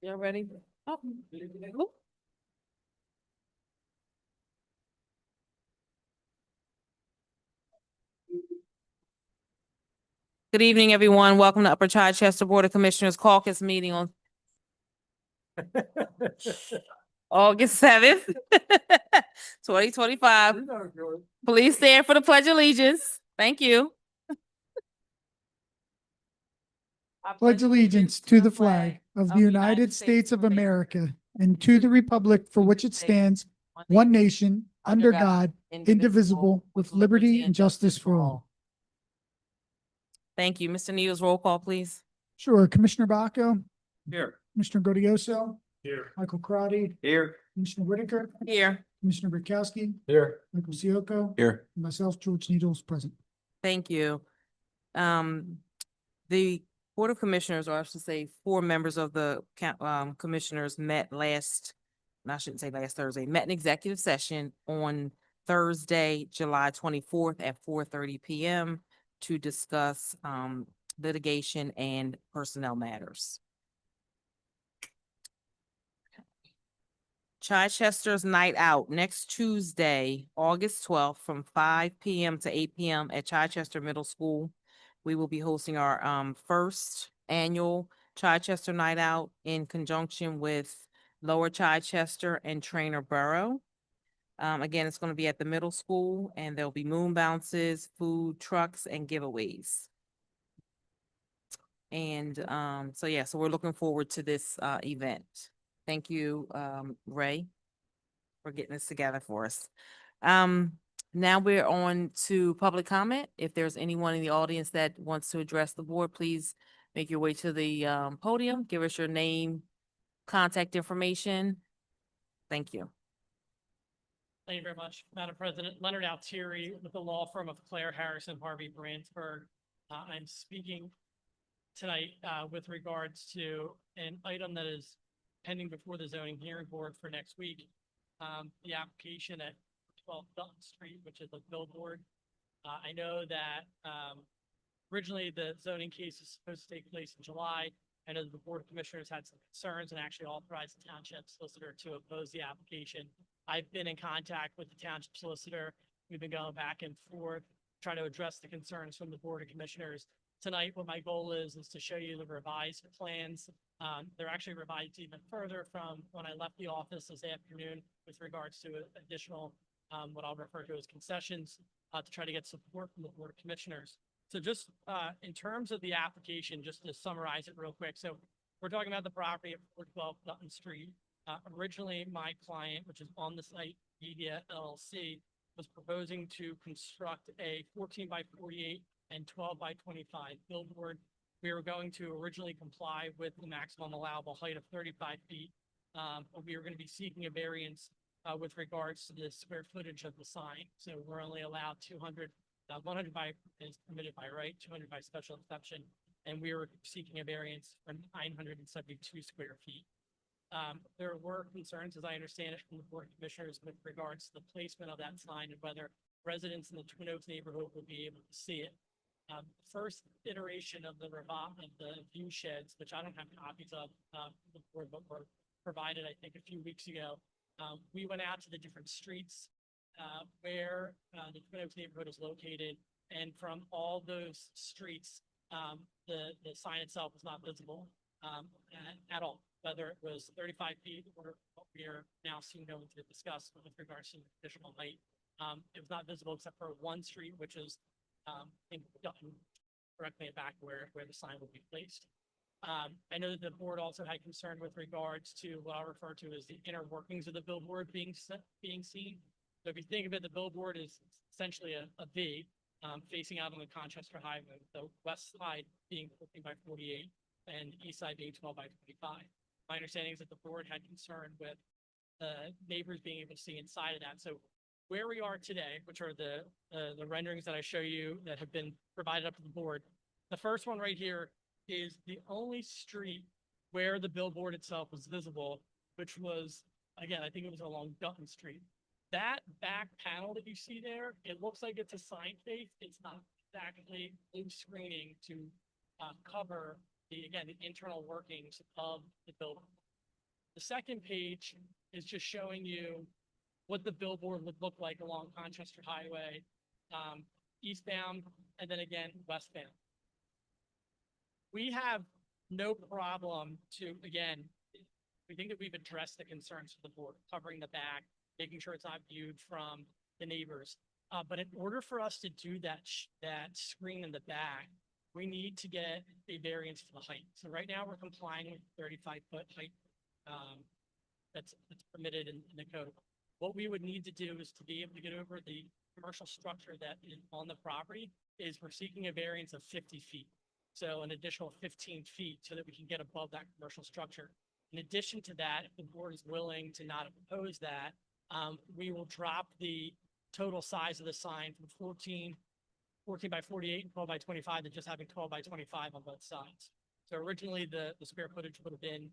Y'all ready? Oh. Oop. Good evening, everyone. Welcome to Upper Chichester Board of Commissioners Caucus meeting on August 7th, 2025. Please stand for the Pledge of Allegiance. Thank you. Pledge allegiance to the flag of the United States of America and to the republic for which it stands, one nation, under God, indivisible, with liberty and justice for all. Thank you. Mr. Needles, roll call, please. Sure. Commissioner Baco, Here. Commissioner Godioso, Here. Michael Crotty, Here. Commissioner Whitaker, Here. Commissioner Burkowski, Here. Michael Ciocco, Here. and myself, George Needles, present. Thank you. The Board of Commissioners, or I should say, 4 members of the commissioners met I shouldn't say last Thursday, met in executive session on Thursday, July 24th at 4:30 p.m. to discuss litigation and personnel matters. Chichester's Night Out next Tuesday, August 12th from 5 p.m. to 8 p.m. at Chichester Middle School. We will be hosting our first annual Chichester Night Out in conjunction with Lower Chichester and Trainer Borough. Again, it's going to be at the middle school, and there'll be moon bounces, food trucks, and giveaways. And so we're looking forward to this event. Thank you, Ray, for getting this together for us. Now we're on to public comment. If there's anyone in the audience that wants to address the board, please make your way to the podium. Give us your name, contact information. Thank you. Thank you very much, Madam President. Leonard Altieri with the law firm of Claire Harrison Harvey Brandsburg. I'm speaking tonight with regards to an item that is pending before the zoning hearing board for next week. The application at 12 Dutton Street, which is a billboard. I know that originally the zoning case is supposed to take place in July. I know the Board of Commissioners had some concerns and actually authorized the township solicitor to oppose the application. I've been in contact with the township solicitor. We've been going back and forth, trying to address the concerns from the Board of Commissioners. Tonight, what my goal is to show you the revised plans. They're actually revised even further from when I left the office this afternoon with regards to additional, what I'll refer to as concessions, to try to get support from the Board of Commissioners. So just in terms of the application, just to summarize it real quick. So we're talking about the property at 412 Dutton Street. Originally, my client, which is On the Site Media LLC, was proposing to construct a 14 by 48 and 12 by 25 billboard. We were going to originally comply with the maximum allowable height of 35 feet, but we were going to be seeking a variance with regards to the square footage of the sign. So we're only allowed 200, 100 by is permitted by right, 200 by special exception, and we were seeking a variance for 972 square feet. There were concerns, as I understand it, from the Board of Commissioners with regards to the placement of that sign and whether residents in the Twin Oaks neighborhood would be able to see it. First iteration of the view sheds, which I don't have copies of, the board, but were provided, I think, a few weeks ago. We went out to the different streets where the Twin Oaks neighborhood is located, and from all those streets, the sign itself was not visible at all, whether it was 35 feet or what we are now soon going to discuss with regards to additional height. It was not visible except for one street, which is in Dutton, directly back where the sign will be placed. I know that the board also had concern with regards to what I'll refer to as the inner workings of the billboard being seen. So if you think of it, the billboard is essentially a V facing out on the Chichester Highway, the west side being 14 by 48 and east side being 12 by 25. My understanding is that the board had concern with neighbors being able to see inside of that. So where we are today, which are the renderings that I show you that have been provided up to the board. The first one right here is the only street where the billboard itself was visible, which was, again, I think it was along Dutton Street. That back panel that you see there, it looks like it's a sign face. It's not exactly blue screening to cover again, the internal workings of the building. The second page is just showing you what the billboard would look like along Chichester Highway, eastbound, and then again, westbound. We have no problem to, again, we think that we've addressed the concerns of the board, covering the back, making sure it's not viewed from the neighbors. But in order for us to do that, that screen in the back, we need to get a variance for the height. So right now we're complying with 35-foot height. That's permitted in the code. What we would need to do is to be able to get over the commercial structure that is on the property is we're seeking a variance of 50 feet. So an additional 15 feet so that we can get above that commercial structure. In addition to that, if the board is willing to not oppose that, we will drop the total size of the sign from 14 by 48 and 12 by 25 to just having 12 by 25 on both sides. So originally the square footage would have been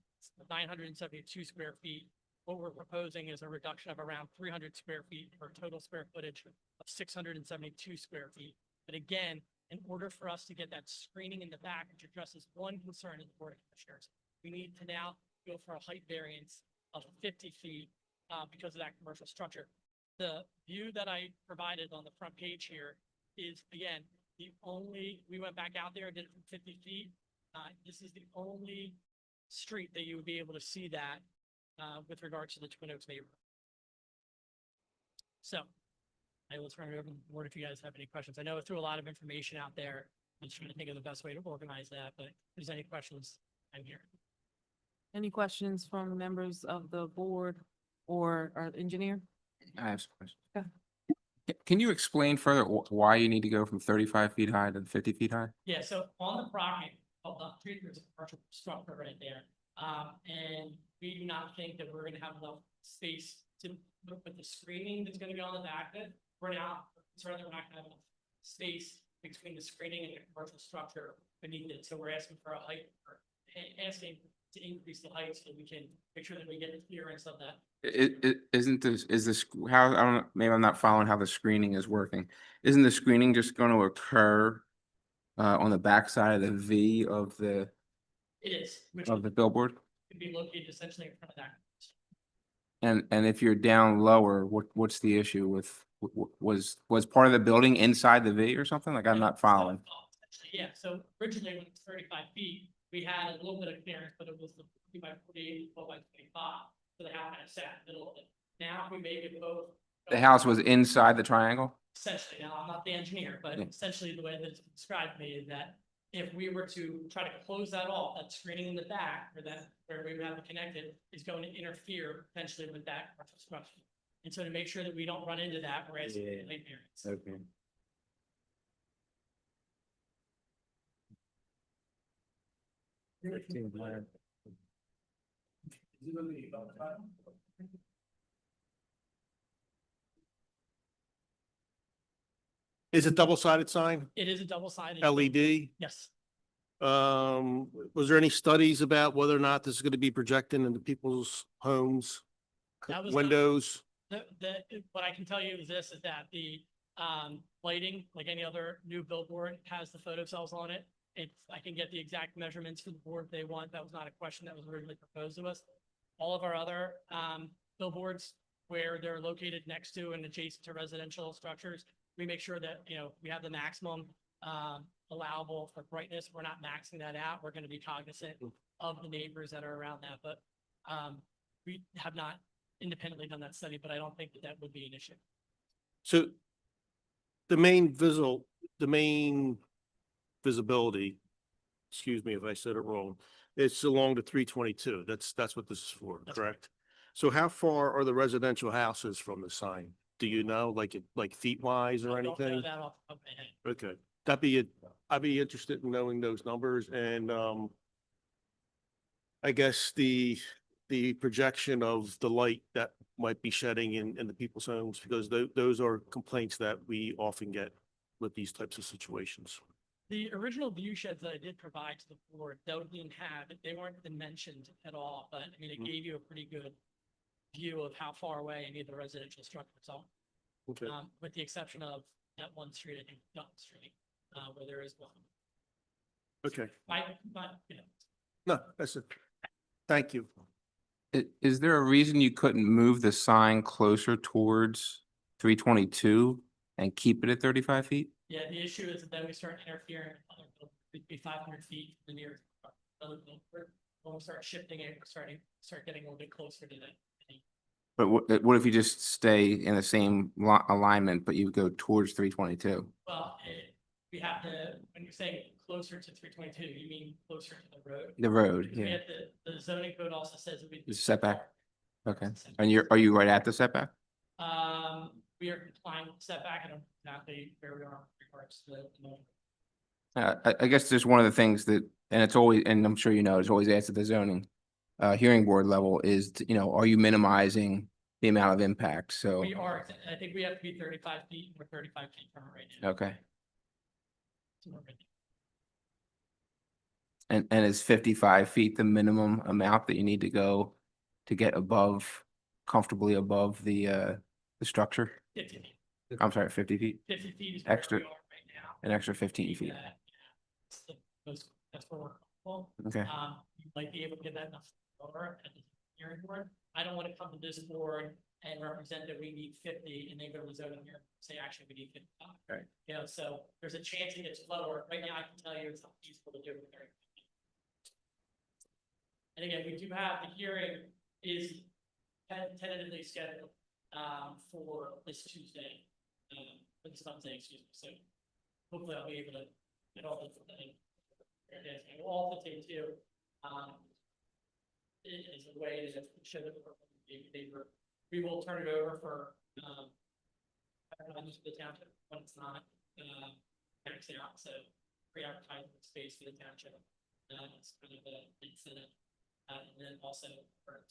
972 square feet. What we're proposing is a reduction of around 300 square feet for a total square footage of 672 square feet. But again, in order for us to get that screening in the back, which addresses one concern of the Board of Commissioners, we need to now go for a height variance of 50 feet because of that commercial structure. The view that I provided on the front page here is, again, we went back out there and did it from 50 feet. This is the only street that you would be able to see that with regards to the Twin Oaks neighborhood. So I will turn it over to the board if you guys have any questions. I know I threw a lot of information out there. I'm just trying to think of the best way to organize that, but if there's any questions, I'm here. Any questions from members of the board or our engineer? I have some questions. Yeah. Can you explain further why you need to go from 35 feet high to 50 feet high? Yeah, so on the property, there's a commercial structure right there. And we do not think that we're gonna have enough space to put the screening that's gonna go on the back of it. We're now concerned that we're not gonna have enough space between the screening and the commercial structure beneath it. So we're asking for a height, or asking to increase the height so that we can make sure that we get the clearance of that. Is this how, I don't know, maybe I'm not following how the screening is working. Isn't the screening just going to occur on the backside of the V of the It is, which billboard? could be located essentially in front of that. And if you're down lower, what's the issue with, was part of the building inside the V or something? Like, I'm not following. Yeah, so originally when it was 35 feet, we had a little bit of clearance, but it was the 50 by 48, 12 by 25. So the house kind of sat in the middle of it. Now, if we make it both. The house was inside the triangle? Essentially, now I'm not the engineer, but Yeah. essentially the way that it's described to me is that if we were to try to close that off, that screening in the back, or that where we would have it connected, is going to interfere potentially with that commercial structure. And so to make sure that we don't run into that, we're asking for height variance. Okay. Is it double-sided sign, It is a double-sided. LED? Yes. Was there any studies about whether or not this is going to be projecting into people's homes? That was not- Windows? What I can tell you is this, is that the lighting, like any other new billboard, has the photo cells on it. I can get the exact measurements for the board if they want. That was not a question that was originally proposed to us. All of our other billboards where they're located next to and adjacent to residential structures, we make sure that, we have the maximum allowable for brightness. We're not maxing that out. We're going to be cognizant of the neighbors that are around that, but we have not independently done that study, but I don't think that that would be an issue. So the main visibility, excuse me if I said it wrong, it's along the 322. That's what this is for, That's correct? So how far are the residential houses from the sign? Do you know, like feet wise or I don't know anything? that off the top of my head. Okay, I'd be interested in knowing those numbers and, I guess the projection of the light that might be shedding in the people's homes, because those are complaints that we often get with these types of situations. The original view sheds that I did provide to the board, those didn't have, they weren't mentioned at all, but I mean, it gave you a pretty good view of how far away any of the residential structures are. Okay. With the exception of that one street, I think Dutton Street, where there is one. Okay, You know, no, that's it. Thank you. Is there a reason you couldn't move the sign closer towards 322 and keep it at 35 feet? yeah, the issue is that then we start interfering with other buildings. It'd be 500 feet from the nearest other building. When we start shifting it, we're start getting a little bit closer to that. But what if you just stay in the same alignment, but you go towards 322? Well, we have to, when you're saying closer to 322, you mean closer to the road? The road, Because we yeah. have the zoning code also says that we. The setback. Okay. And are you right at the setback? We are complying with setback. I don't know exactly where we are in regards to the. I guess there's one of the things that, and it's always, and I'm sure you know, it's always asked at the zoning hearing board level is, are you minimizing the amount of impact? So, We are, I think we have to be 35 feet. We're 35 feet from it right now. okay. So we're ready. And is 55 feet the minimum amount that you need to go to get comfortably above the structure? 50 feet. I'm sorry, 50 feet, 50 feet is where Extra- we are right now. an extra 15 feet. That's the most, that's where we're comfortable. Okay. You might be able to get that enough lower at the hearing board. I don't want to come to this board and represent that we need 50 and they go to the zoning here, and say, actually, we need 55. Right. So there's a chance it gets lower. Right now, I can tell you it's not feasible to do it. And again, we do have, the hearing is tentatively scheduled, for this Tuesday, for this Wednesday, excuse me, so hopefully I'll be able to get all this thing. And we'll also take too, it is a way to show that we will turn it over for, the township when it's not, maxing out, so pre-advertising space for the township. It's kind of the incentive, and then also for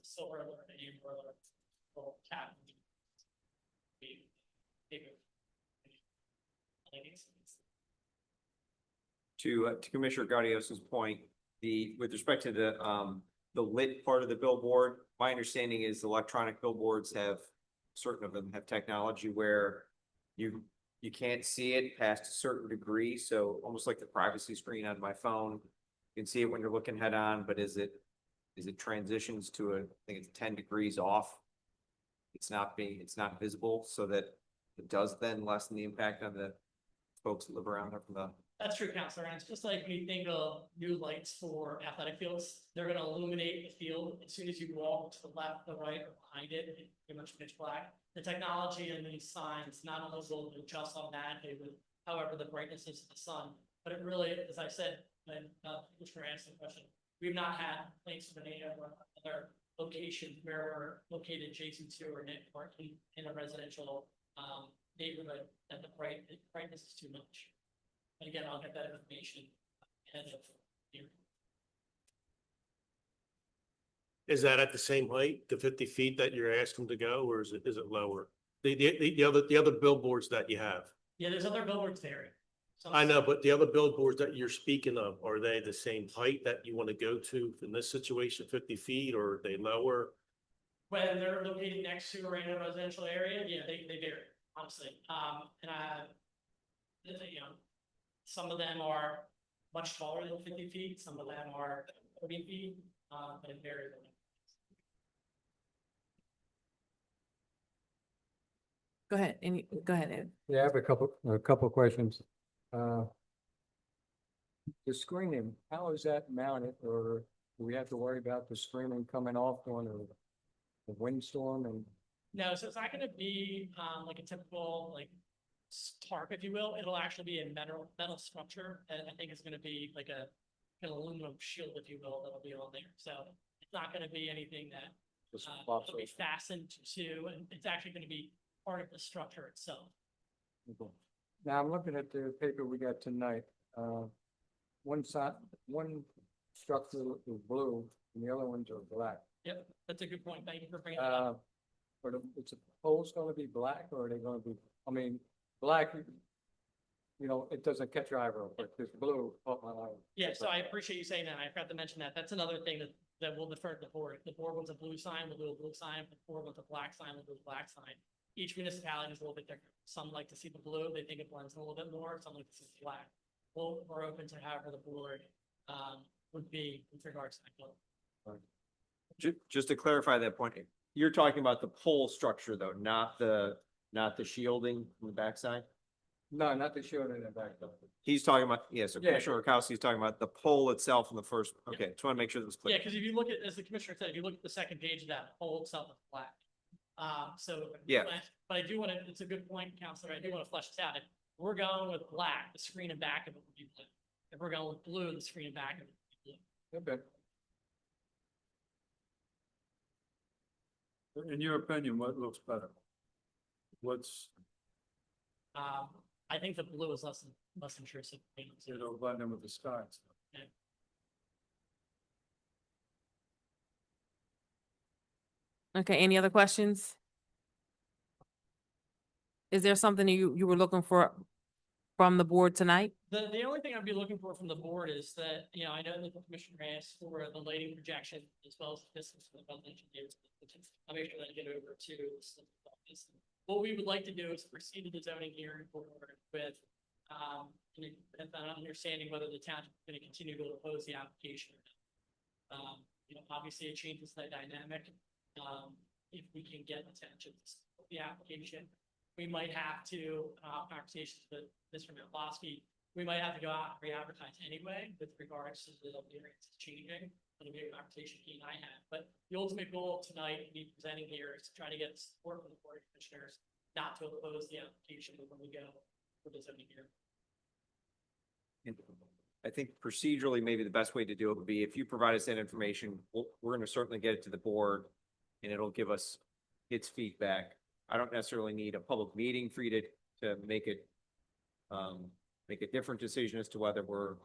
silver alert, and amber alert, or cap. To Commissioner Gaudios's point, with respect to the lit part of the billboard, my understanding is electronic billboards certain of them have technology where you can't see it past a certain degree, so almost like the privacy screen on my phone. You can see it when you're looking head on, but as it transitions to I think it's 10 degrees off, it's not visible, so that it does then lessen the impact on the folks that live around there from the. That's true, Counselor, and it's just like we think of new lights for athletic fields, they're gonna illuminate the field as soon as you walk to the left, the right, or behind it, it's pretty much pitch black. The technology in these signs not only will adjust automatically with however the brightness is of the sun, but it really, as I said, when Commissioner asked the question, we've not had complaints from any other locations where we're located adjacent to or in a residential neighborhood that the brightness is too much. And again, I'll get that information ahead of here. Is that at the same height, the 50 feet that you're asking to go, or is it lower? The other billboards that you have? Yeah, there's other billboards there. I know, but the other billboards that you're speaking of, are they the same height that you want to go to in this situation, 50 feet, or are they lower? When they're located next to or in a residential area, yeah, they vary, honestly. Some of them are much taller than 50 feet, some of them are 30 feet, but it varies. Go ahead, go ahead, Ed. Yeah, I have a couple of questions. The screening, how is that mounted, or do we have to worry about the screening coming off on a windstorm and? No, so it's not gonna be, like a typical, like, tarp, if you will. It'll actually be a metal structure, and I think it's gonna be like an aluminum shield, if you will, that'll be on there. So it's not gonna be anything that just it'll pops be off? fastened to, and it's actually gonna be part of the structure itself. Now, I'm looking at the paper we got tonight. One structure is blue and the other ones are black. Yep, that's a good point. Thank you for bringing that up. Is the poles gonna be black, or are they gonna be, black, it doesn't catch your eye real quick, this blue caught my eye. Yeah, so I appreciate you saying that. I forgot to mention that. That's another thing that will defer to the board. If the board wants a blue sign, we'll do a blue sign. If the board wants a black sign, we'll do a black sign. Each municipality is a little bit different. Some like to see the blue, they think it blends in a little bit more. Some like to see the black. we're open to however the board, would be with regards to that goal. Just to clarify that point, you're talking about the pole structure though, not the shielding from the backside? No, not the shield in the back though. He's talking about, yes, so Yeah. Commissioner Orkowski's talking about the pole itself in the first, okay, just want to make sure that was Yeah, clear. because if you look at, as the commissioner said, if you look at the second page of that, pole itself is black. So. Yeah. But I do want to, it's a good point, Counselor, I do want to flesh this out. If we're going with black, the screen and back of it would be blue. If we're going with blue, the screen and back of it would be blue. Okay. In your opinion, what looks better? What's, I think the blue is less intrusive. you know, blending with the sky? and stuff? Okay, any other questions? Is there something you were looking for from the board tonight? The only thing I'd be looking for from the board is that, you know, I know that the commissioner asked for the lighting projection as well as the distance from the residential neighbors. I'll make sure that I get over to this. What we would like to do is proceed to the zoning hearing board with, an understanding whether the township is going to continue to oppose the application. You know, obviously it changes the dynamic. If we can get the township to support the application, we might have to, conversations with Mr. Mikulowski, we might have to go out and re-advertise anyway with regards to the variance changing. It'll be a conversation he and I had, but the ultimate goal of tonight, me presenting here, is to try to get support from the board of commissioners not to oppose the application when we go for the zoning hearing. I think procedurally, maybe the best way to do it would be if you provide us that information, we're going to certainly get it to the board and it'll give us its feedback. I don't necessarily need a public meeting for you to make it, make a different decision as to whether we're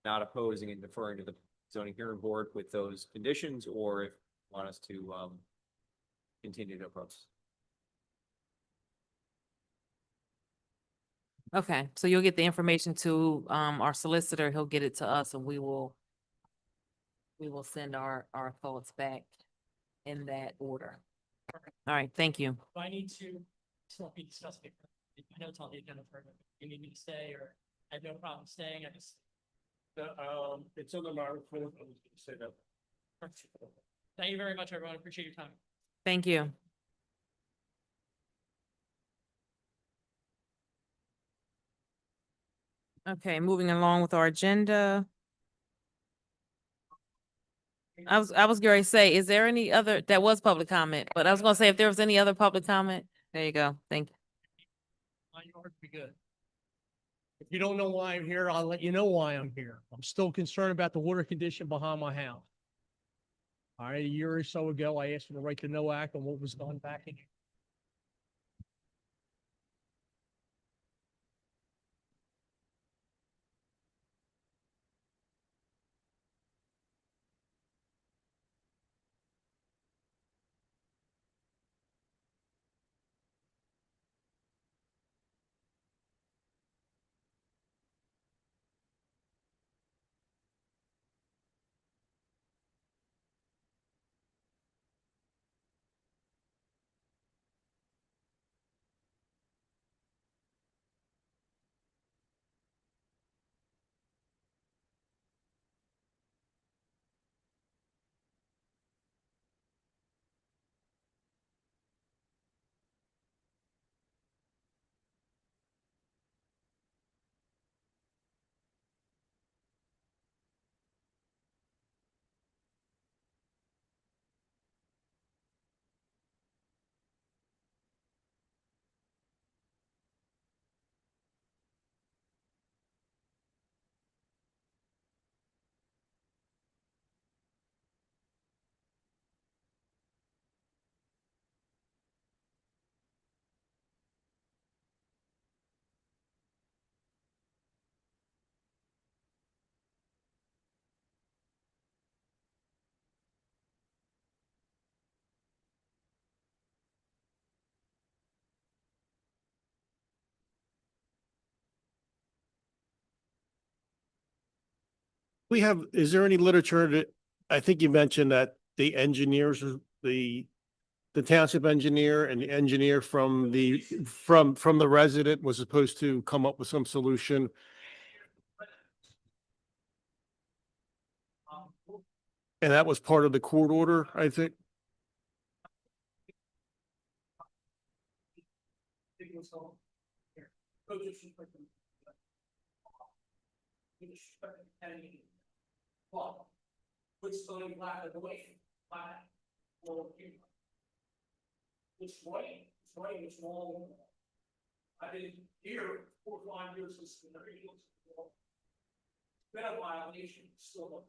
not opposing and deferring to the zoning hearing board with those conditions, or if you want us to, continue to oppose. Okay, so you'll get the information to our solicitor, he'll get it to us, and we will send our thoughts back in that order. All right, thank you. Do I need to still be discussing it? I know it's on the agenda for, you need me to stay, or I have no problem staying, I just. It's on the report. I was gonna say that. Thank you very much, everyone. Appreciate your time. Thank you. Okay, moving along with our agenda. I was going to say, is there any other, that was public comment, but I was gonna say if there was any other public comment, there you go. Thank you. My yard would be good. If you don't know why I'm here, I'll let you know why I'm here. I'm still concerned about the water condition behind my house. All right, a year or so ago, I asked for the right to know act on what was done back in. Is there any literature that, I think you mentioned that the engineers, the township engineer and the engineer from the resident was supposed to come up with some solution And that was part of the court order, I think. It was all here. Go to super. Well, which going black of the way, black, or it's white, it's long. I've been here 4 or 5 years since the very. Been a violation, still.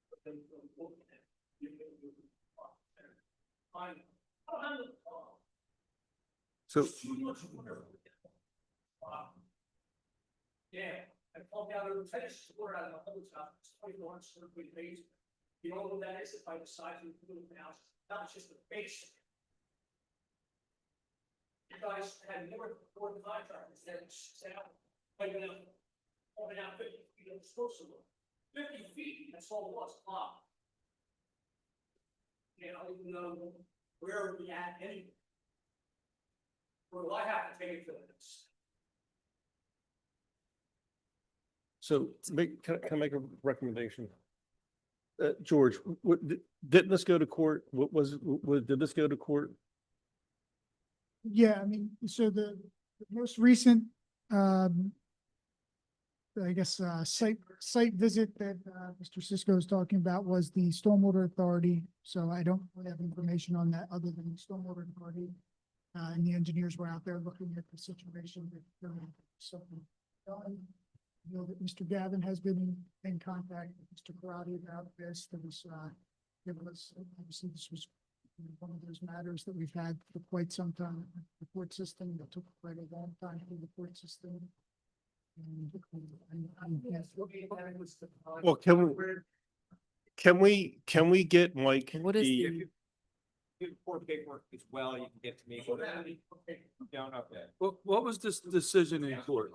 But then, looking at, you I don't have the. So, Too much water. Yeah, I pumped out a tennis court out of the whole top, it's 21 square feet basement. You know what that is, if I decide to put it down, that was just the base. You guys had more contractors that set out, like, pumping out 50 feet of explosive. 50 feet, that's all it was, Yeah, I don't even know where we at anyway. Or do I have to take it to this? so can I make a recommendation? George, didn't this go to court? Did this go to court? Yeah, I mean, so the most recent, I guess, site visit that, Mr. Cisco was talking about was the Stormwater Authority. So I don't really have information on that other than the Stormwater Authority. And the engineers were out there looking at the situation. Something done. I know that Mr. Gavin has been in contact with Mr. Karate about this. Obviously this was one of those matters that we've had for quite some time. The court system that took quite a long time through the court system. Well, can we get Mike? What is the- Give court paperwork as well, you can get to me. Down up there. What was this decision in court?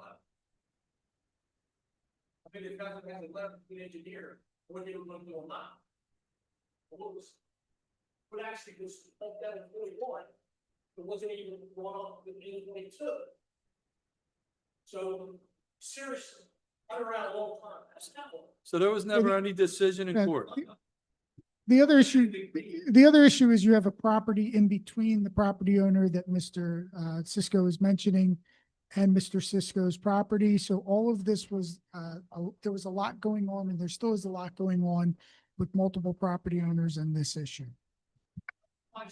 I mean, if guys had a letter from the engineer, what they were gonna do or not. What actually was pumped out in 41, it wasn't even brought up in 22. So, seriously, I've been around a long time, that's not one. So there was never any decision in Yeah. court? The other issue is you have a property in between the property owner that Mr. Cisco is mentioning and Mr. Cisco's property. So all of this was, there was a lot going on, and there still is a lot going on with multiple property owners in this issue. I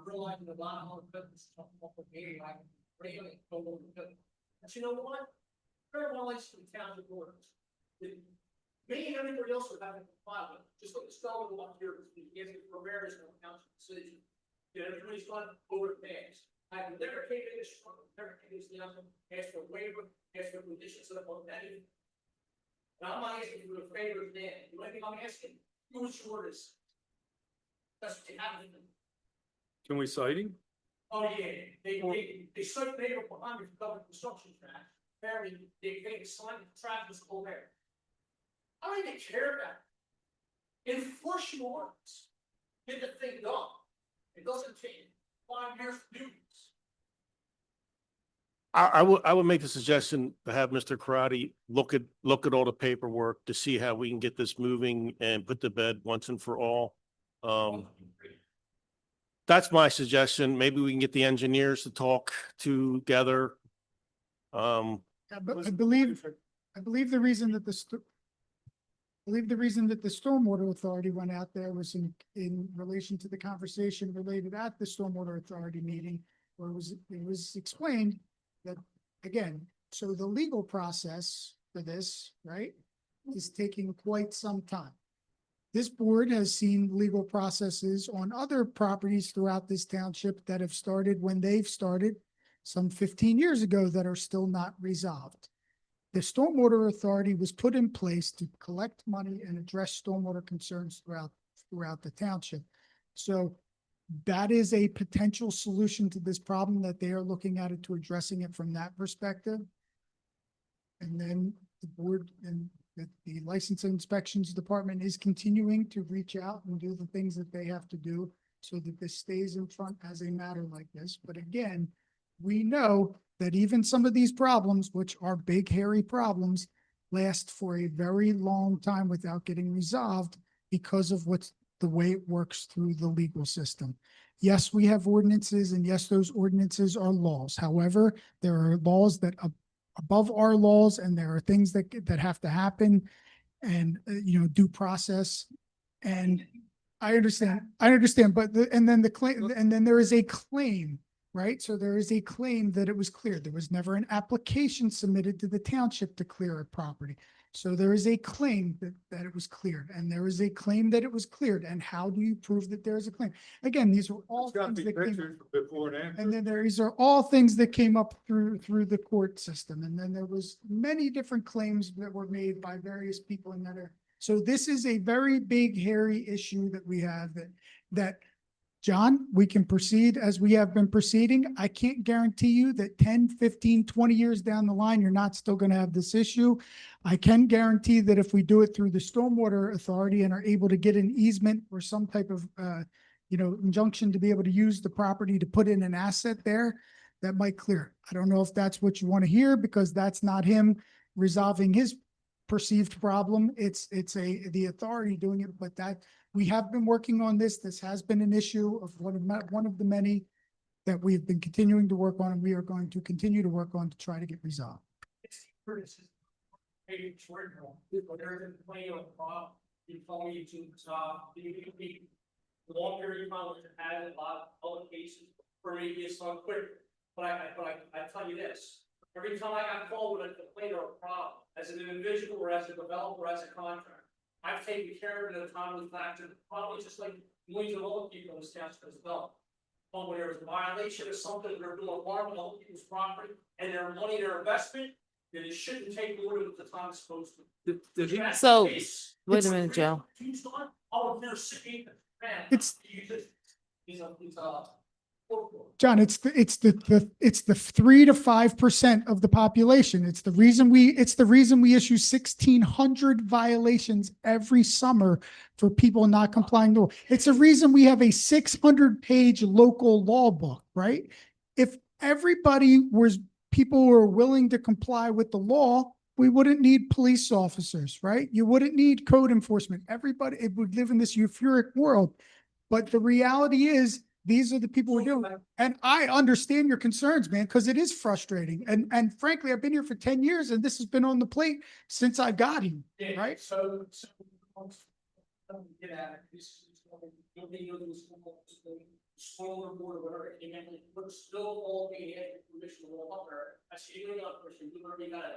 realize a lot of business is complicated, like regulate, but you know what? Very well, it's the township orders. Me and everybody else would have to comply with, just like the start of the one here, because for various township decisions. Everybody's gone over the past. I've never taken this, never taken this down, asked for a waiver, asked for conditions of that. Now I'm not asking for a favor of them, the only thing I'm asking, who is shortest? That's what you have to do. Can we cite him? Oh, yeah, they cite neighbor behind me for covered construction track, apparently, they signed the track was over there. I don't even care about it. Enforce your orders. Get the thing done. It doesn't take 5 years to do this. I would make the suggestion to have Mr. Karate look at all the paperwork to see how we can get this moving and put to bed once and for all. That's my suggestion. Maybe we can get the engineers to talk together. But I believe the reason that the Stormwater Authority went out there was in relation to the conversation related at the Stormwater Authority meeting, where it was explained that, again, so the legal process for this, right, is taking quite some time. This board has seen legal processes on other properties throughout this township that have started when they've started some 15 years ago that are still not resolved. The Stormwater Authority was put in place to collect money and address stormwater concerns throughout the township. So that is a potential solution to this problem that they are looking at it to addressing it from that perspective. And then the board and the License and Inspections Department is continuing to reach out and do the things that they have to do so that this stays in front as a matter like this. But again, we know that even some of these problems, which are big, hairy problems, last for a very long time without getting resolved. because of what's the way it works through the legal system. Yes, we have ordinances, and yes, those ordinances are laws. However, there are laws that above our laws, and there are things that have to happen, and due process. And I understand, but and then the claim, and then there is a claim, right? So there is a claim that it was cleared. There was never an application submitted to the township to clear a property. So there is a claim that it was cleared, and there is a claim that it was cleared. And how do you prove that there is a claim? Again, these are all things that came, before and after. and then these are all things that came up through the court system. And then there was many different claims that were made by various people in that area. So this is a very big, hairy issue that we have that John, we can proceed as we have been proceeding. I can't guarantee you that 10, 15, 20 years down the line, you're not still going to have this issue. I can guarantee that if we do it through the Stormwater Authority and are able to get an easement or some type of, injunction to be able to use the property to put in an asset there, that might clear. I don't know if that's what you want to hear, because that's not him resolving his perceived problem. It's the authority doing it, but that we have been working on this. This has been an issue of one of the many that we've been continuing to work on, and we are going to continue to work on to try to get resolved. Maybe short term, there isn't plenty of problem. You told me to the long period of time we've had a lot of other cases for me to get quicker. But I tell you this, every time I got called with a complaint or a problem, as an individual or as a developer, or as a contractor, I've taken care of it in a timely fashion, probably just like millions of other people in this township as well. But when there's a violation of something, they're doing harm to other people's property and their money, their investment, then it shouldn't take more than the time it's supposed to. If that's the So, case, wait a it's minute, Joe. Tuesday, oh, they're sitting, man. It's- He's John, it's the 3 to 5% of the population. It's the reason we issue 1,600 violations every summer for people not complying to. It's a reason we have a 600-page local law book, right? If people were willing to comply with the law, we wouldn't need police officers, right? You wouldn't need code enforcement. Everybody, it would live in this euphoric world. But the reality is, these are the people we're doing. And I understand your concerns, man, because it is frustrating. And frankly, I've been here for 10 years, and this has been on the plate since I got here, right? So. Get at it. This is smaller board or whatever, and then we're still all being had permission to roll up there. I see you got permission, you already got it.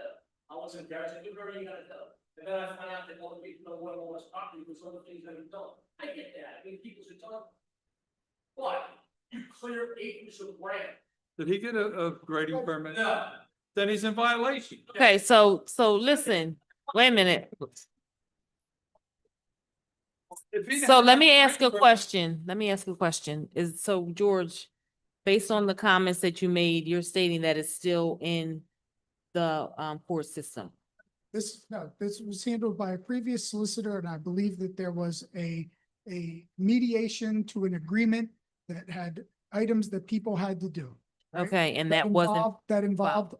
I wasn't there, so you already got it done. And then I found out that other people don't want all this property because other things that are done. I get that. I mean, people should talk. But you clear acres of land. Did he get a grading permit? No. Then he's in violation. Okay, so listen, wait a minute. So let me ask a question. So George, based on the comments that you made, you're stating that it's still in the court system. This was handled by a previous solicitor, and I believe that there was a mediation to an agreement that had items that people had to do. right? Okay, and that wasn't, That involved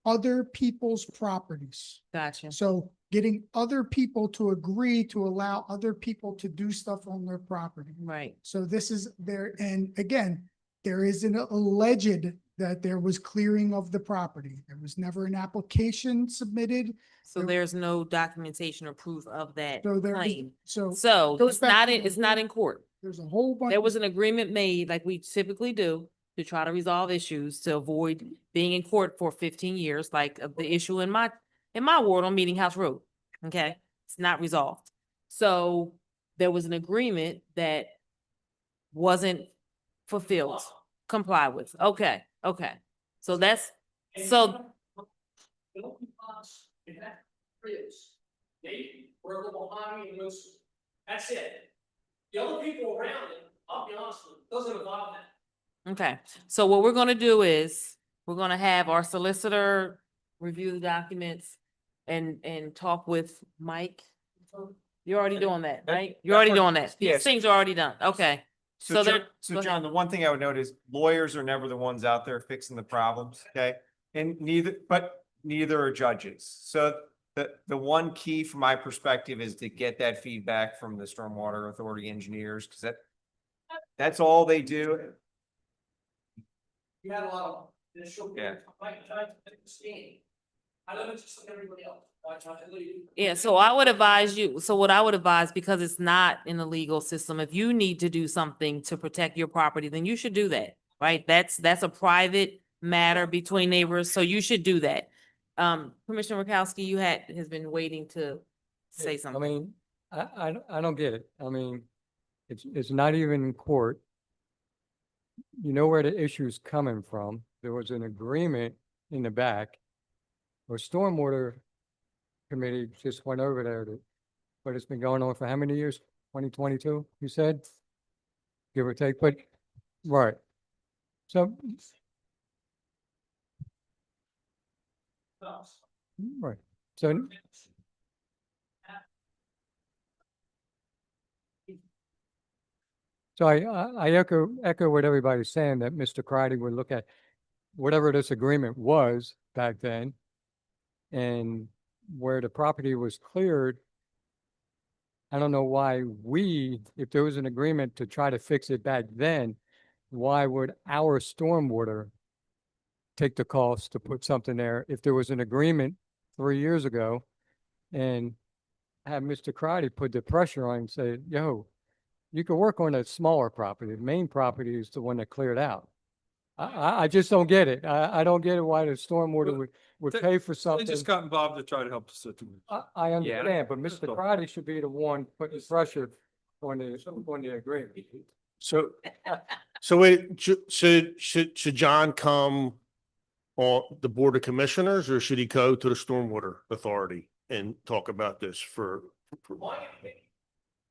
other people's properties. gotcha. So getting other people to agree to allow other people to do stuff on their property. Right. So this is there, and again, there is an alleged that there was clearing of the property. There was never an application submitted. So there's no documentation or proof of that So there is, claim. so So goes it's back not to in, the it's not in court. there's a whole bunch. There was an agreement made, like we typically do, to try to resolve issues, to avoid being in court for 15 years, like the issue in my ward on Meeting House Road. Okay, it's not resolved. So there was an agreement that wasn't fulfilled, comply with. Okay. So that's, so, Maybe, or the behind me, that's it. The other people around it, I'll be honest with you, doesn't involve that. okay. So what we're gonna do is, we're gonna have our solicitor review the documents and talk with Mike. You're already doing that, right? You're already doing that. These Yes. things are already done. Okay. So they're, So go John, ahead. the one thing I would note is lawyers are never the ones out there fixing the problems, okay? And neither are judges. So The one key from my perspective is to get that feedback from the Stormwater Authority engineers, because that's all they do. You had a lot of initial. Yeah. Like, trying to understand. I live just like everybody else. Why can't I leave? Yeah, so I would advise you, so what I would advise, because it's not in the legal system, if you need to do something to protect your property, then you should do that, right? That's a private matter between neighbors, so you should do that. Commissioner Rakowski, has been waiting to say I something. mean, I don't get it. I mean, it's not even in court. You know where the issue's coming from. There was an agreement in the back. Or stormwater committee just went over there but it's been going on for how many years? 2022, you said? Give or take, but, right. So, right, so. So I echo what everybody's saying, that Mr. Crichton would look at whatever this agreement was back then. And where the property was cleared, I don't know why if there was an agreement to try to fix it back then, why would our stormwater take the cost to put something there if there was an agreement 3 years ago and have Mr. Crichton put the pressure on and say, yo, you can work on a smaller property. The main property is the one that cleared out. I just don't get it. I don't get it why the stormwater would They- pay for They something. just got involved to try to help the situation. I understand, but That's Mr. all. Crichton should be the one putting pressure on the agreement. So, should John come on the Board of Commissioners, or should he go to the Stormwater Authority and talk about this for? My opinion,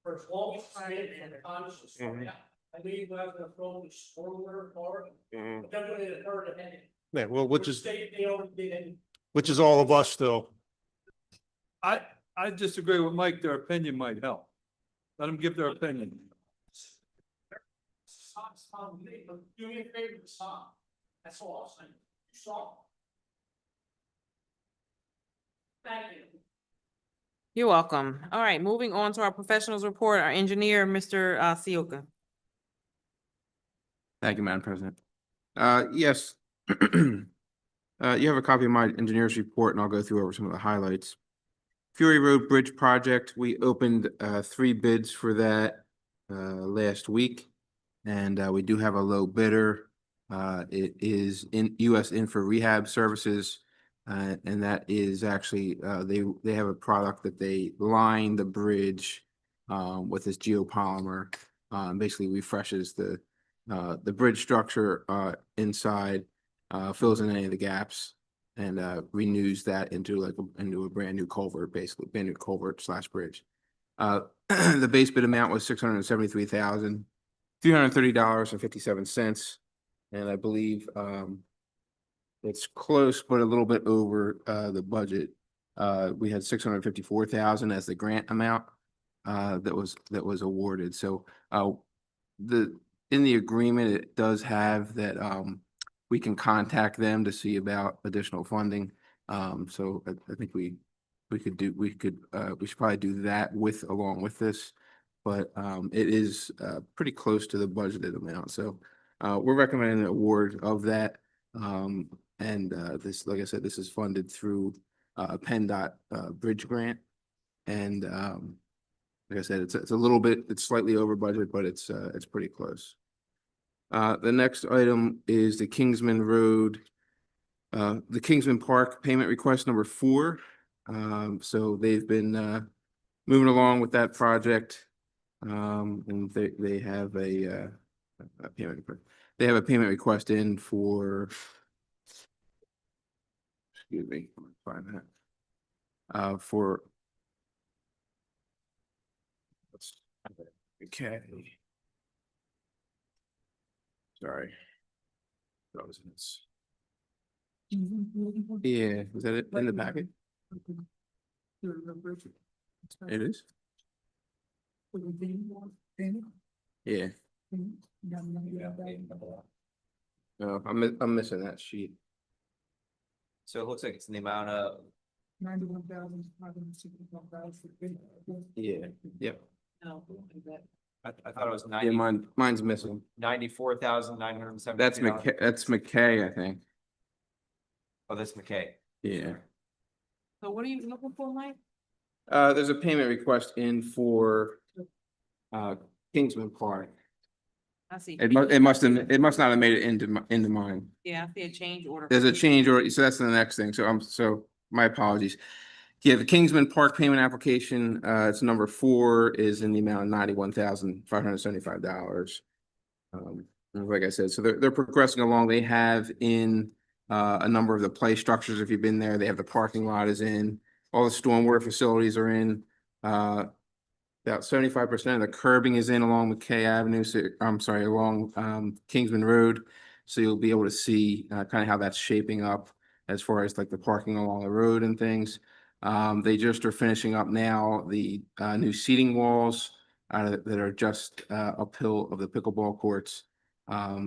for as long as I am in Congress, I believe I'm gonna throw the stormwater part, but they're gonna get a third opinion. Yeah, well, which is, They already did. which is all of us still. I disagree with Mike. Their opinion might help. Let them give their opinion. Stop, but do me a favor, stop. That's all I'm saying. Stop. Thank you. You're welcome. All right, moving on to our professionals report, our engineer, Mr. Sioka. Thank you, Madam President. Yes. You have a copy of my engineer's report and I'll go through over some of the highlights. Fury Road Bridge Project, we opened 3 bids for that last week. And we do have a low bidder. It is in US Infra Rehab Services. And that is actually, they have a product that they line the bridge with this geopolymer. Basically refreshes the bridge structure inside, fills in any of the gaps, and renews that into a brand new culvert, basically brand new culvert / bridge. The base bid amount was $673,330.57, and I believe it's close, but a little bit over the budget. We had 654,000 as the grant amount that was awarded. So in the agreement, it does have that we can contact them to see about additional funding. So I think we should probably do that along with this, but it is pretty close to the budgeted amount. So we're recommending an award of that. And this, like I said, this is funded through PennDOT bridge grant. And like I said, it's slightly over budget, but it's pretty close. The next item is the Kingsman Road, the Kingsman Park payment request number 4. So they've been moving along with that project. And they have a payment request. They have a payment request in for, excuse me, let me find that. Okay. Sorry. That was this. Yeah, was that it in the packet? It is? Yeah. No, I'm missing that sheet. So it looks like it's in the amount of $91,561. Yeah, yep. I thought it was Yeah, mine's missing. 94,970. That's McKay, I think. Oh, that's McKay. Yeah. So what are you looking for, Mike? There's a payment request in for Kingsman Park. I see. It must not have made it into mine. Yeah, I see a change order. There's a change order, so that's the next thing. So my apologies. Yeah, the Kingsman Park payment application, it's number 4, is in the amount of $91,575. Like I said, so they're progressing along. They have in a number of the play structures. If you've been there, they have the parking lot is in, all the stormwater facilities are in. About 75% of the curbing is in along McKay Avenue. So I'm sorry, along Kingsman Road. So you'll be able to see kind of how that's shaping up as far as like the parking along the road and things. They just are finishing up now the new seating walls that are just uphill of the pickleball courts.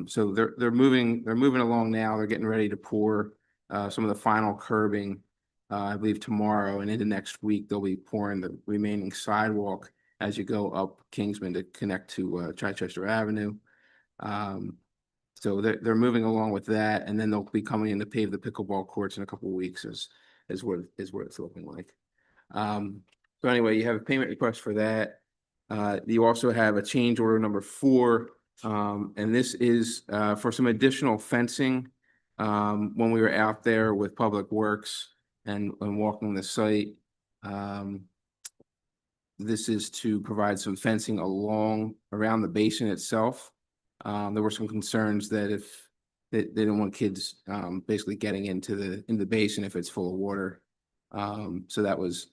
So they're moving along now. They're getting ready to pour some of the final curbing. I believe tomorrow and into next week they'll be pouring the remaining sidewalk as you go up Kingsman to connect to Chichester Avenue. So they're moving along with that, and then they'll be coming in to pave the pickleball courts in a couple of weeks is what it's looking like. So anyway, you have a payment request for that. You also have a change order number 4, and this is for some additional fencing. When we were out there with Public Works and walking the site, this is to provide some fencing around the basin itself. There were some concerns that if they didn't want kids basically getting into the basin if it's full of water. So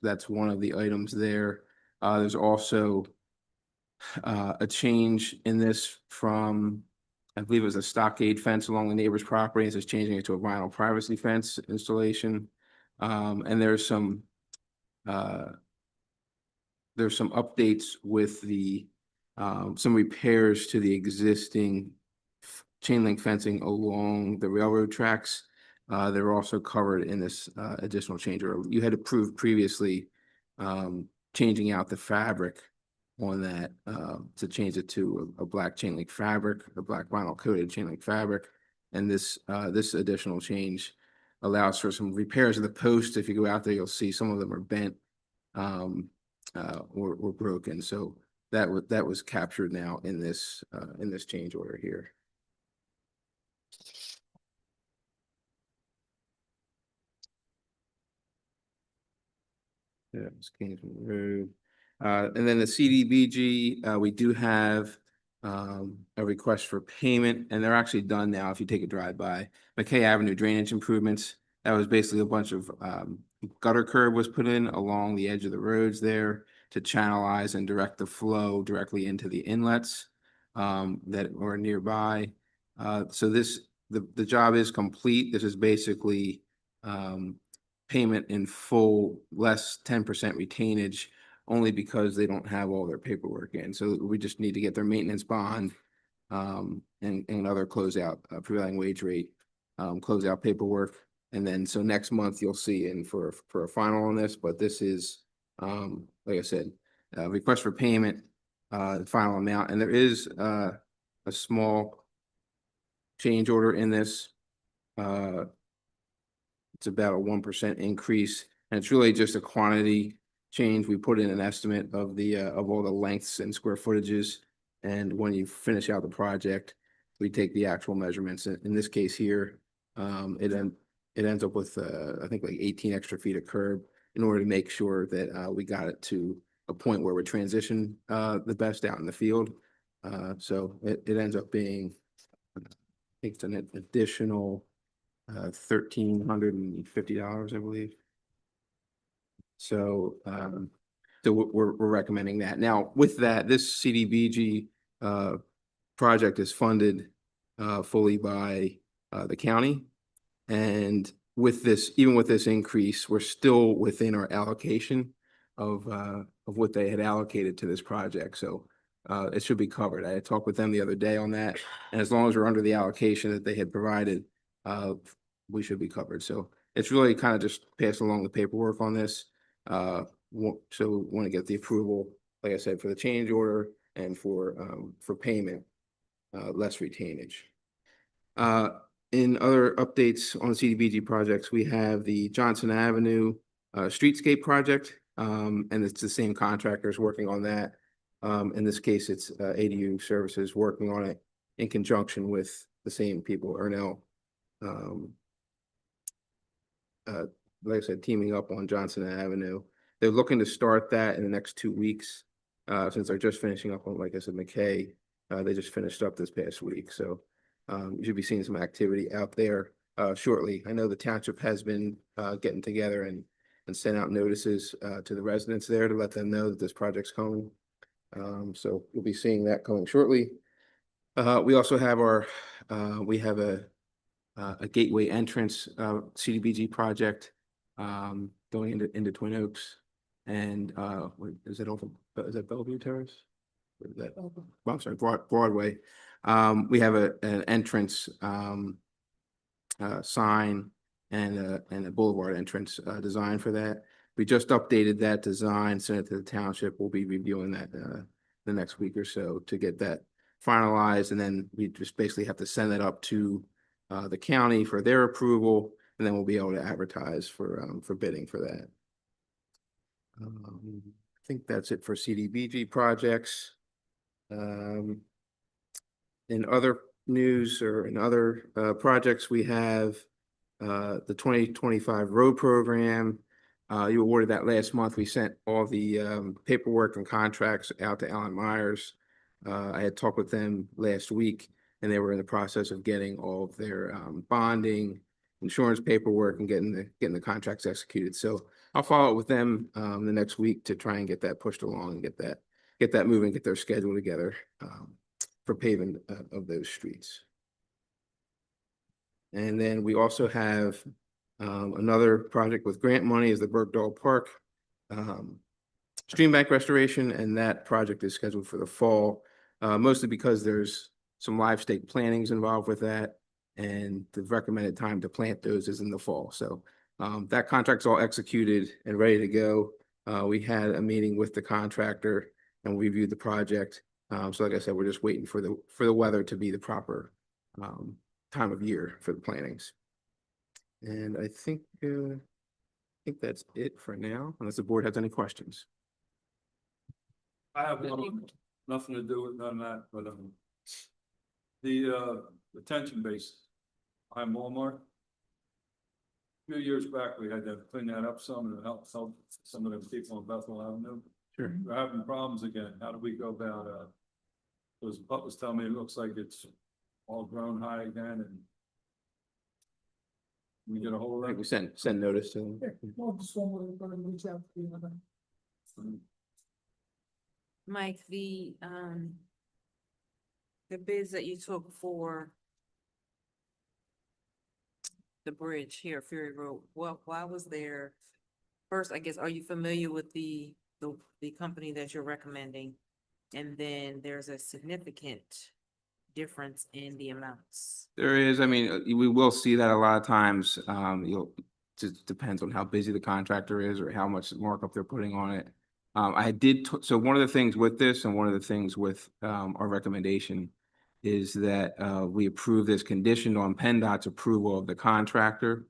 that's one of the items there. There's also a change in this from, I believe it was a stockade fence along the neighbor's property. It's just changing it to a vinyl privacy fence installation. And there's some updates with some repairs to the existing chain link fencing along the railroad tracks. They're also covered in this additional change order. You had approved previously changing out the fabric on that to change it to a black chain link fabric, a black vinyl coated chain link fabric. And this additional change allows for some repairs of the posts. If you go out there, you'll see some of them are bent or broken. So that was captured now in this change order here. Yeah, it's Kingsman Road. And then the CDBG, we do have a request for payment, and they're actually done now. If you take a drive by McKay Avenue drainage improvements, that was basically a bunch of gutter curb was put in along the edge of the roads there to channelize and direct the flow directly into the inlets that are nearby. So the job is complete. This is basically payment in full, less 10% retainage, only because they don't have all their paperwork in. So we just need to get their maintenance bond and other closeout prevailing wage rate closeout paperwork. And then so next month you'll see in for a final on this, but this is like I said, request for payment, final amount, and there is a small change order in this. It's about a 1% increase, and it's really just a quantity change. We put in an estimate of all the lengths and square footages, and when you finish out the project, we take the actual measurements. In this case here, it ends up with I think like 18 extra feet of curb in order to make sure that we got it to a point where we transition the best out in the field. So it ends up being, I think it's an additional $1,350, I believe. So we're recommending that. Now with that, this CDBG project is funded fully by the county. And with this, even with this increase, we're still within our allocation of what they had allocated to this project. So it should be covered. I had talked with them the other day on that, and as long as we're under the allocation that they had provided, we should be covered. So it's really kind of just passing along the paperwork on this. So want to get the approval, like I said, for the change order and for payment, less retainage. In other updates on CDBG projects, we have the Johnson Avenue streetscape project, and it's the same contractors working on that. In this case, it's ADU Services working on it in conjunction with the same people, Ernell. Like I said, teaming up on Johnson Avenue. They're looking to start that in the next 2 weeks, since they're just finishing up on, like I said, McKay. They just finished up this past week, so you should be seeing some activity out there shortly. I know the township has been getting together and sent out notices to the residents there to let them know that this project's coming. So you'll be seeing that coming shortly. We also have we have a gateway entrance CDBG project going into Twin Oaks, and is that Bellevue Terrace? Or is that, well, I'm sorry, Broadway. We have an entrance sign and a boulevard entrance design for that. We just updated that design, sent it to the township. We'll be reviewing that the next week or so to get that finalized, and then we just basically have to send that up to the county for their approval, and then we'll be able to advertise for bidding for that. I think that's it for CDBG projects. In other news or in other projects, we have the 2025 road program. You awarded that last month. We sent all the paperwork and contracts out to Alan Myers. I had talked with them last week, and they were in the process of getting all of their bonding, insurance paperwork, and getting the contracts executed. So I'll follow up with them the next week to try and get that pushed along and get that moving, get their schedule together for paving of those streets. And then we also have another project with grant money is the Bergdahl Park stream bank restoration, and that project is scheduled for the fall, mostly because there's some live stake plantings involved with that, and the recommended time to plant those is in the fall. So that contract's all executed and ready to go. We had a meeting with the contractor and we reviewed the project. So like I said, we're just waiting for the weather to be the proper time of year for the plantings. And I think that's it for now, unless the board has any questions. I have nothing to do with none of that, but the detention base, I'm Walmart. A few years back, we had to clean that up some and help some of the people on Bethel Avenue. Sure. We're having problems again. How do we go about those Pup was telling me it looks like it's all grown high again, and we get a whole I think lot. we send notice to them. Mike, the bids that you took for the bridge here, Fury Road, why was there, first, I guess, are you familiar with the company that you're recommending? And then there's a significant difference in the amounts. There is, I mean, we will see that a lot of times. Just depends on how busy the contractor is or how much markup they're putting on it. So one of the things with this and one of the things with our recommendation is that we approve this conditioned on PennDOT's approval of the contractor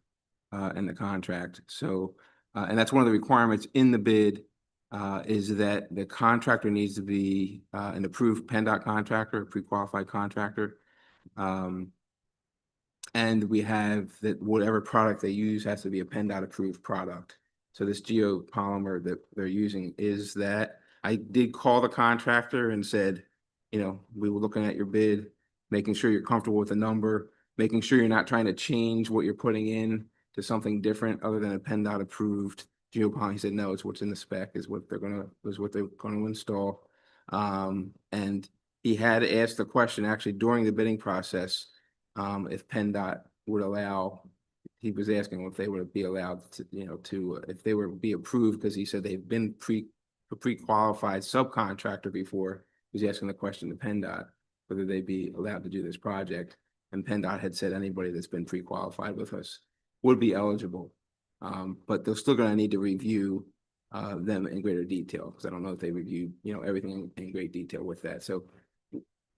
and the contract. So, and that's one of the requirements in the bid is that the contractor needs to be an approved PennDOT contractor, a pre-qualified contractor. And we have that whatever product they use has to be a PennDOT approved product. So this geopolymer that they're using is that. I did call the contractor and said, you know, we were looking at your bid, making sure you're comfortable with the number, making sure you're not trying to change what you're putting in to something different other than a PennDOT approved geopolymer. He said, no, it's what's in the spec is what they're gonna install. And he had asked the question actually during the bidding process, if PennDOT would allow, he was asking if they would be allowed to, you know, if they were be approved, because he said they've been a pre-qualified subcontractor before. He was asking the question to PennDOT, whether they'd be allowed to do this project. And PennDOT had said anybody that's been pre-qualified with us would be eligible. But they're still gonna need to review them in greater detail, because I don't know if they reviewed, everything in great detail with that. So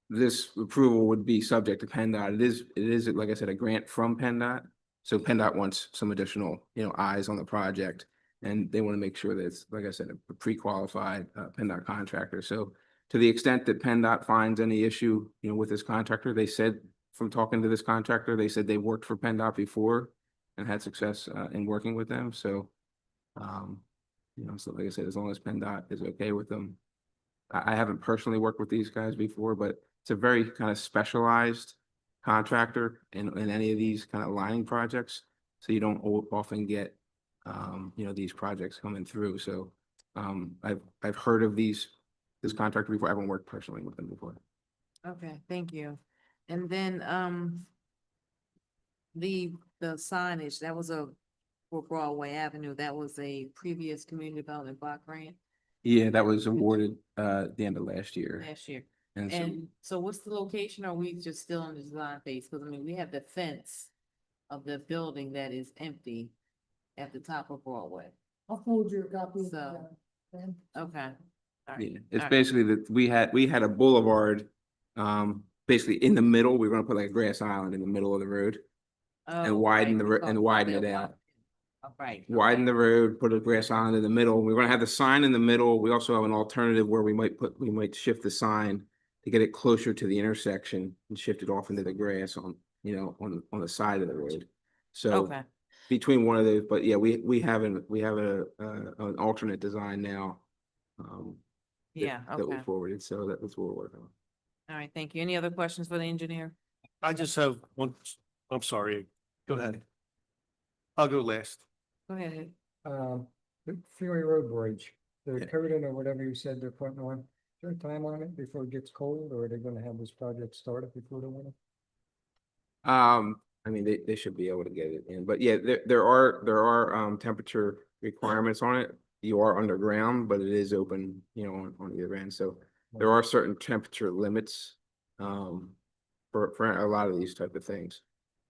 this approval would be subject to PennDOT. It is, like I said, a grant from PennDOT. So PennDOT wants some additional, eyes on the project. And they want to make sure that it's, like I said, a pre-qualified PennDOT contractor. So to the extent that PennDOT finds any issue, with this contractor, they said, from talking to this contractor, they said they worked for PennDOT before and had success in working with them. So, so like I said, as long as PennDOT is okay with them. I haven't personally worked with these guys before, but it's a very kind of specialized contractor in any of these kind of lining projects. So you don't often get, these projects coming through. So I've heard of this contractor before. I haven't worked personally with them before. Okay, thank you. And then, the signage, that was for Broadway Avenue, that was a previous community development block grant Yeah, that was awarded at the end of last year. last year. And so And so what's the location? Are we just still in the design phase? Because I mean, we have the fence of the building that is empty at the top of Broadway. I'll forward you a copy of So- that. Ben. Okay. All right. yeah, it's Alright. basically that we had a boulevard, basically in the middle. We were gonna put like a grass island in the middle of the road. Oh, widen the we ro- talked and about widen that it one. out. All right. Widen the road, put a grass island in the middle. We're gonna have the sign in the middle. We also have an alternative where we might shift the sign to get it closer to the intersection and shift it off into the grass on the side of the road. So Okay, between one of those, but yeah, we have an alternate design now. yeah, That we okay. forwarded, so that's what we're working on. All right, thank you. Any other questions for the engineer? I just have one, I'm sorry, go ahead. I'll go last. Go ahead. The Fury Road Bridge, the Yeah. coating or whatever you said they're putting on, is there a time on it before it gets cold, or are they gonna have this project started before the winter? I mean, they should be able to get it in, but yeah, there are temperature requirements on it. You are underground, but it is open, on either end, so there are certain temperature limits. For a lot of these type of things.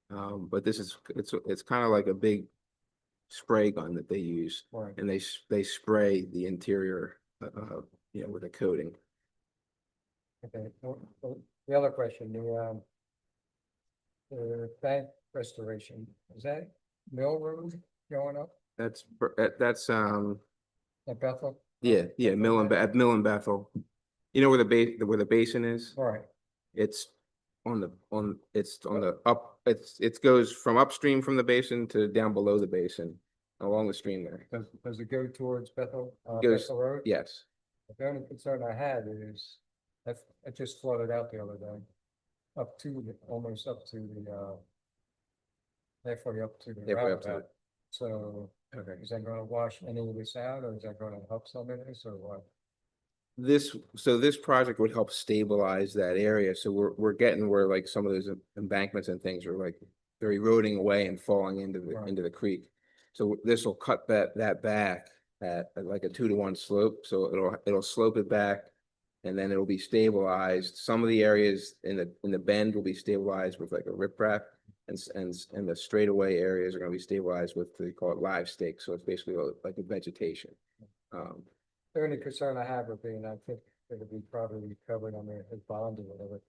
But it's kind of like a big spray gun that they use, Right. and they spray the interior, with a coating. Okay, the other question, the bank restoration, is that Mill Road going up That's at Bethel? yeah, Mill and Bethel. You know where the basin is? Right, It's on the up, it goes from upstream from the basin to down below the basin, along the stream there. does it go towards Bethel, Goes- Bethel Road? Yes, The only concern I had is that it just flooded out the other day, almost up to the, halfway up to the Halfway up to roundabout. So okay. is that gonna wash any of this out, or is that gonna help some of this, or what? This project would help stabilize that area, so we're getting where like some of those embankments and things are like, they're eroding away and falling into Right. the creek. So this will cut that back at like a 2-to-1 slope, so it'll slope it back. And then it'll be stabilized. Some of the areas in the bend will be stabilized with like a riprap. And the straightaway areas are gonna be stabilized with, they call it live stakes, so it's basically like a vegetation. The only concern I have with being, I think it'll be probably covered under his bond or whatever.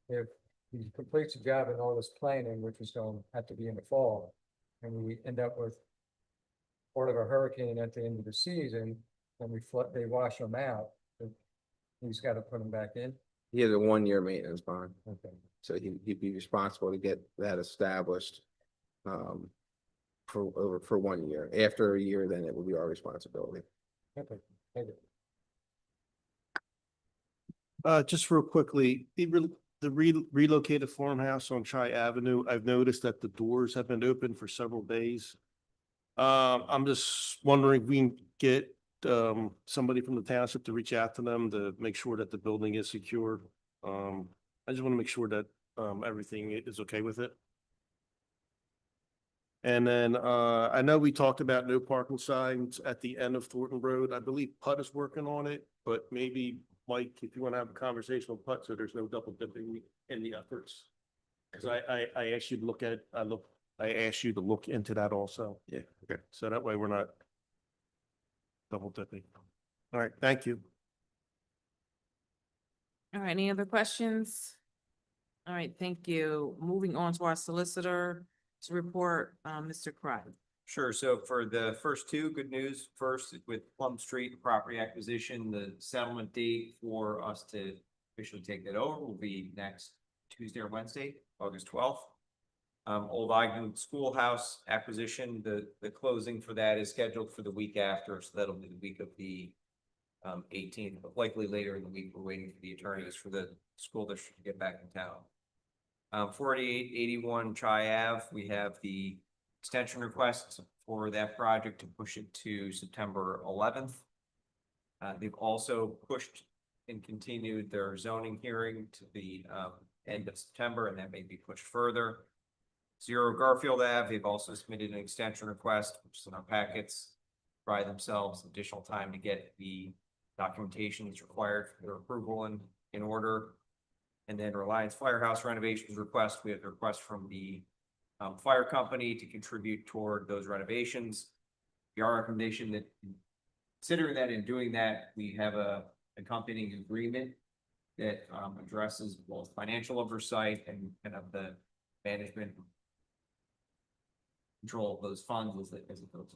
If he completes the job and all this planning, which is going to have to be in the fall, and we end up with part of a hurricane at the end of the season, and they wash them out, he's got to put them back in. He has a 1-year maintenance bond, Okay. so he'd be responsible to get that established. For 1 year. After a year, then it will be our responsibility. Okay. Thank you. Just real quickly, the relocated farmhouse on Chi Avenue, I've noticed that the doors have been open for several days. I'm just wondering if we can get somebody from the township to reach out to them to make sure that the building is secure. I just want to make sure that everything is okay with it. And then I know we talked about no parking signs at the end of Thornton Road. I believe Putt is working on it, but maybe Mike, if you want to have a conversation with Putt, so there's no double dipping in the efforts. Because I actually I looked I asked you to look into that also. Yeah, okay. So that way we're not double dipping. All right, thank you. All right, any other questions? All right, thank you. Moving on to our solicitor's report, Mr. Crichton. Sure. So for the first two, good news. First, with Plum Street property acquisition, the settlement date for us to officially take that over will be next Tuesday or Wednesday, August 12th. Old Ogden Schoolhouse acquisition, the closing for that is scheduled for the week after, so that'll be the week of the 18th, but likely later in the week. We're waiting for the attorneys for the school district to get back in town. 4881 Chi Ave, we have the extension request for that project to push it to September 11th. They've also pushed and continued their zoning hearing to the end of September, and that may be pushed further. 0 Garfield Ave, they've also submitted an extension request, which is in our packets, provide themselves additional time to get the documentation that's required for their approval in order. And then Reliance Firehouse renovations request, we have the request from the fire company to contribute toward those renovations. Our recommendation that considering that and doing that, we have a accompanying agreement that addresses both financial oversight and kind of the management control of those funds as it goes.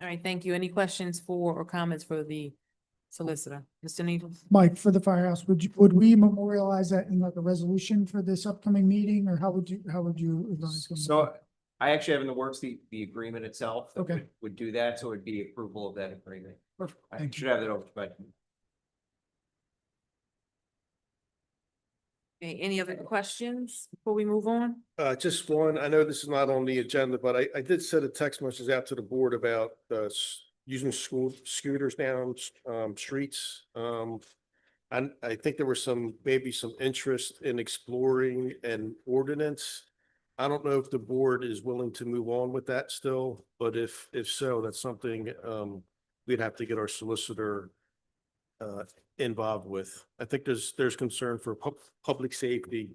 All right, thank you. Any questions for or comments for the solicitor? Mr. Needles? Mike, for the firehouse, would we memorialize that in like a resolution for this upcoming meeting, or how would you advise? So I actually have in the works the agreement itself. that Okay. would do that, so it'd be approval of that agreement. Perfect. I Thank you. should have that over by. Okay, any other questions before we move on? Just one, I know this is not on the agenda, but I did send a text message out to the board about using school scooters down streets. And I think there was maybe some interest in exploring an ordinance. I don't know if the board is willing to move on with that still, but if so, that's something we'd have to get our solicitor involved with. I think there's concern for public safety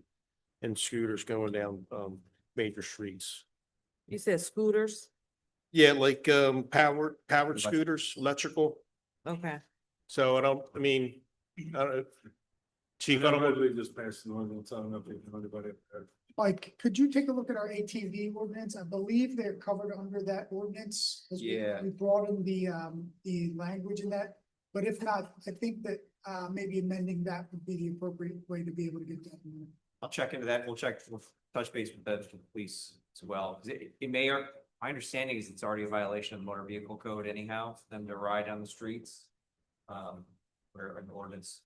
and scooters going down major streets. You said scooters? Yeah, like powered scooters, electrical. Okay. So I mean, Chief, I don't know. Literally just passed an ordinance. I don't know if anybody. Mike, could you take a look at our ATV ordinance? I believe they're covered under that ordinance. 'Cause Yeah. We brought in the language in that, but if not, I think that maybe amending that would be the appropriate way to be able to get that. I'll check into that. We'll touch base with the police as well. 'Cause it may, my understanding is it's already a violation of the motor vehicle code anyhow, for them to ride on the streets. Where an ordinance.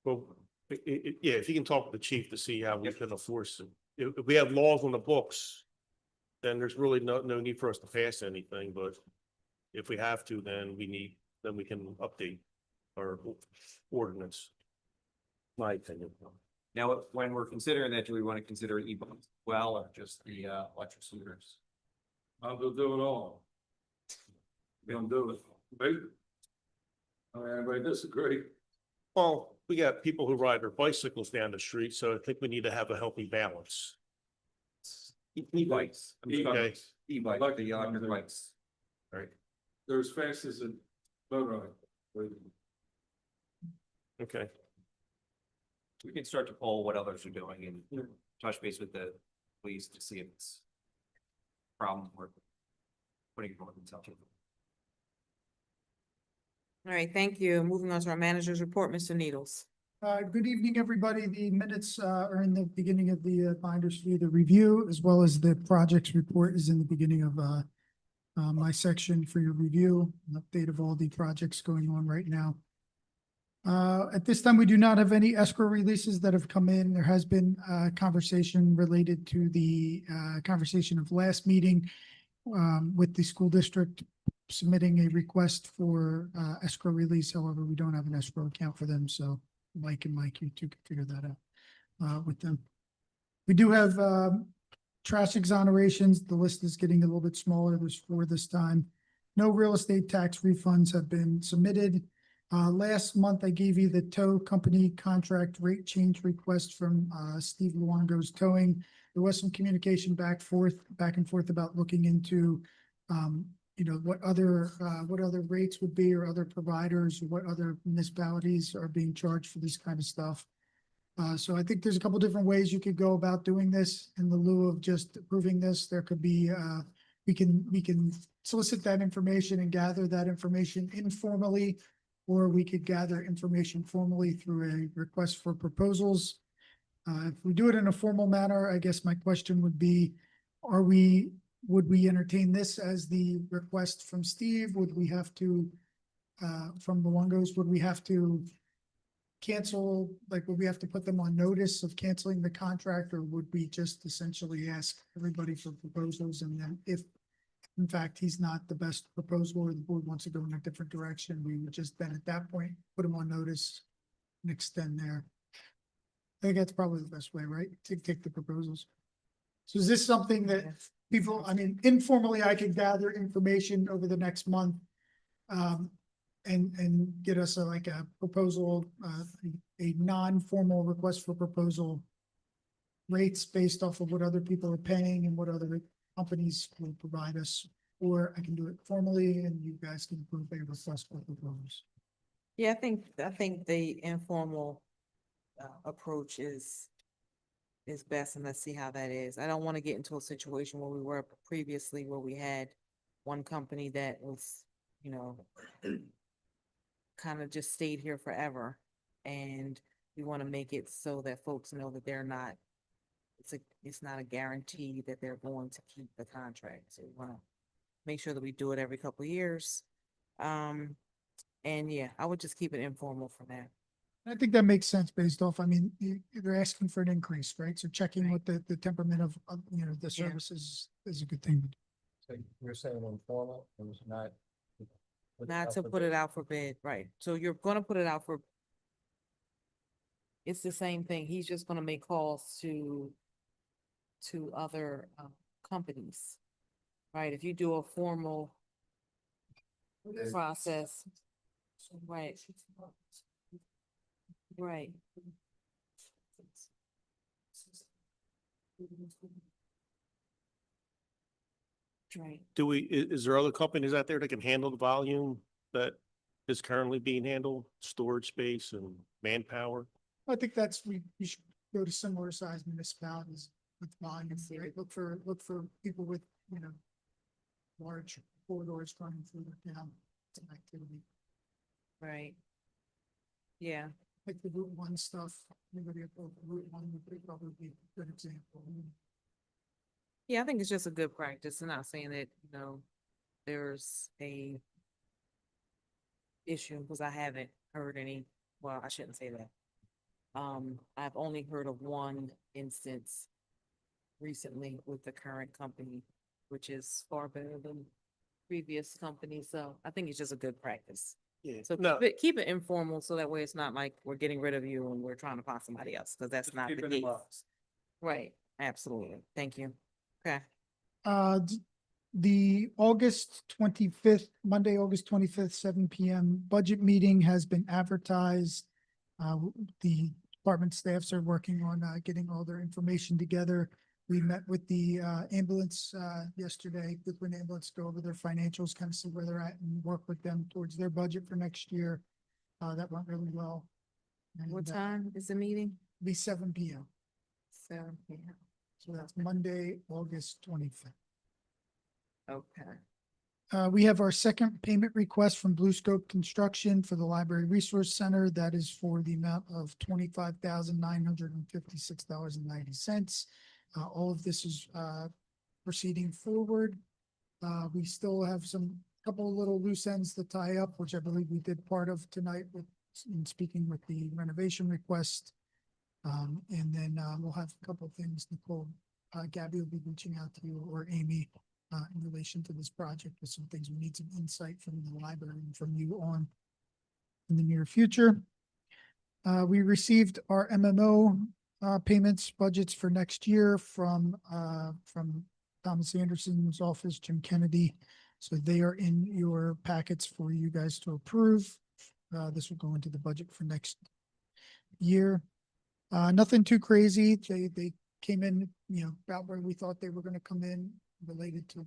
Well, yeah, if you can talk with the chief to see how we can enforce it. If we have laws on the books, then there's really no need for us to pass anything, but if we have to, then we can update our ordinance. My opinion. Now, when we're considering that, do we want to consider e-bikes well, or just the electric scooters? I'll go do it all. Gonna do it. Right? Anybody disagree? Well, we got people who ride their bicycles down the street, so I think we need to have a healthy balance. E-bikes. I'm just talking Okay. E-bike, Like the the electric ones that- bikes. Right. They're as fast as a motorized. Okay. We can start to poll what others are doing and touch base with the police to see if it's a problem we're putting an ordinance out. All right, thank you. Moving on to our manager's report, Mr. Needles. Good evening, everybody. The minutes are in the beginning of the binders for you to review, as well as the projects report is in the beginning of my section for your review, an update of all the projects going on right now. At this time, we do not have any escrow releases that have come in. There has been a conversation related to the conversation of last meeting with the school district submitting a request for escrow release. However, we don't have an escrow account for them, so Mike, you two can figure that out with them. We do have trash exonerations. The list is getting a little bit smaller. There's 4 this time. No real estate tax refunds have been submitted. Last month I gave you the tow company contract rate change request from, Steve Luongo's Towing. There was some communication back and forth about looking into, what other rates would be or other providers, what other municipalities are being charged for this kind of stuff. So I think there's a couple different ways you could go about doing this in the lieu of just approving this. There could be, we can solicit that information and gather that information informally, or we could gather information formally through a request for proposals. If we do it in a formal manner, I guess my question would be, would we entertain this as the request from Steve? Would we have to, from the Luongos, would we have to cancel, would we have to put them on notice of canceling the contract, or would we just essentially ask everybody for proposals? And then if in fact he's not the best proposal, or the board wants to go in a different direction, we would just then at that point put him on notice and extend there. I think that's probably the best way, right? To take the proposals. So is this something that people, I mean, informally, I could gather information over the next month, and get us a proposal, a non-formal request for proposal rates based off of what other people are paying and what other companies will provide us, or I can do it formally and you guys can approve a request for proposals. Yeah, I think the informal approach is best, and let's see how that is. I don't want to get into a situation where we were previously, where we had one company that was, kind of just stayed here forever. And we want to make it so that folks know that they're not, it's not a guarantee that they're going to keep the contract. So we want to make sure that we do it every couple of years. And yeah, I would just keep it informal for now. I think that makes sense based off, I mean, they're asking for an increase, right? So checking what the temperament of, the services is a good thing. So you're saying informal, it was not. Not to put it out for bid, right? So you're gonna put it out for. It's the same thing. He's just gonna make calls to other companies, right? If you do a formal process, right? Right. Right. Is there other companies out there that can handle the volume that is currently being handled, storage space and manpower? I think we should go to similar sized municipalities with volumes, right? Look for people with, large corridors running through the town. Some activity. Right. Yeah. Like the Route 1 stuff, anybody up over Route 1 would probably be a good example. Yeah, I think it's just a good practice. I'm not saying that, there's a issue, because I haven't heard any, well, I shouldn't say that. I've only heard of one instance recently with the current company, which is far better than previous companies. So I think it's just a good practice. Yeah. So No, keep it informal, so that way it's not like we're getting rid of you and we're trying to find somebody else, because that's not the case. Right, absolutely. Thank you. Okay. The August 25th, Monday, August 25th, 7 PM budget meeting has been advertised. The department staffs are working on getting all their information together. We met with the ambulance yesterday, Goodwin Ambulance, go over their financials, kind of see where they're at and work with them towards their budget for next year. That went really well. And, What time is the meeting? Be 7 PM. 7 p.m. So that's Monday, August 25th. Okay. We have our second payment request from Blue Scope Construction for the Library Resource Center. That is for the amount of $25,956.90. All of this is proceeding forward. We still have couple of little loose ends to tie up, which I believe we did part of tonight in speaking with the renovation request. And then we'll have a couple of things. Nicole, Gabby will be reaching out to you, or Amy, in relation to this project with some things. We need some insight from the library and from you on in the near future. We received our MMO payments budgets for next year from Thomas Anderson's office, Jim Kennedy. So they are in your packets for you guys to approve. this will go into the budget for next year. Nothing too crazy. They came in, about where we thought they were gonna come in related to,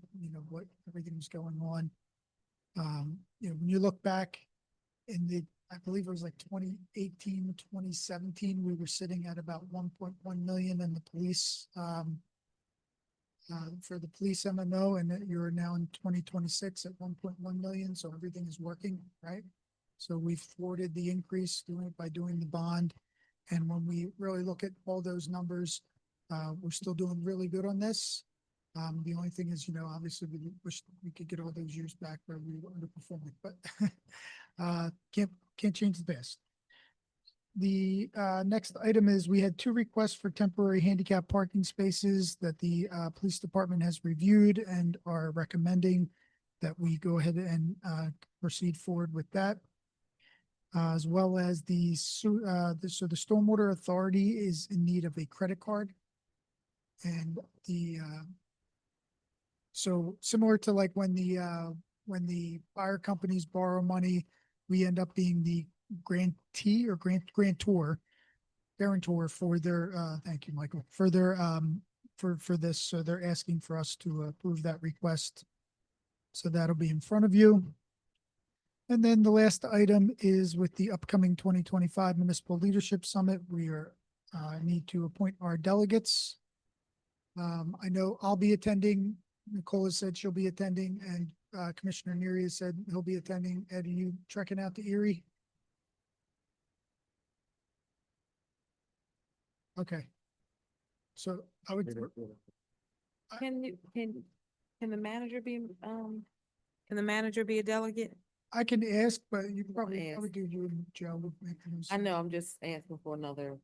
what everything was going on. When you look back in I believe it was like 2018, 2017, we were sitting at about 1.1 million in the police, for the police MMO, and that you're now in 2026 at 1.1 million. So everything is working, right? So we've thwarted the increase by doing the bond. And when we really look at all those numbers, we're still doing really good on this. The only thing is, obviously we wish we could get all those years back where we were underperforming, but can't change the past. The next item is we had 2 requests for temporary handicap parking spaces that the police department has reviewed and are recommending that we go ahead and proceed forward with that. As well as so the Stormwater Authority is in need of a credit card. And so similar to like when the fire companies borrow money, we end up being the grantee or guarantor for their, thank you, Michael, for their, for this. So they're asking for us to approve that request. So that'll be in front of you. And then the last item is with the upcoming 2025 Municipal Leadership Summit. We need to appoint our delegates. I know I'll be attending. Nicole has said she'll be attending, and Commissioner Neary has said he'll be attending. Ed, are you trekking out to Erie? Okay. So I would, Can the manager be, can the manager be a delegate? I can ask, but you probably, I ask. would do you and Joe would make those. I know, I'm just asking for another,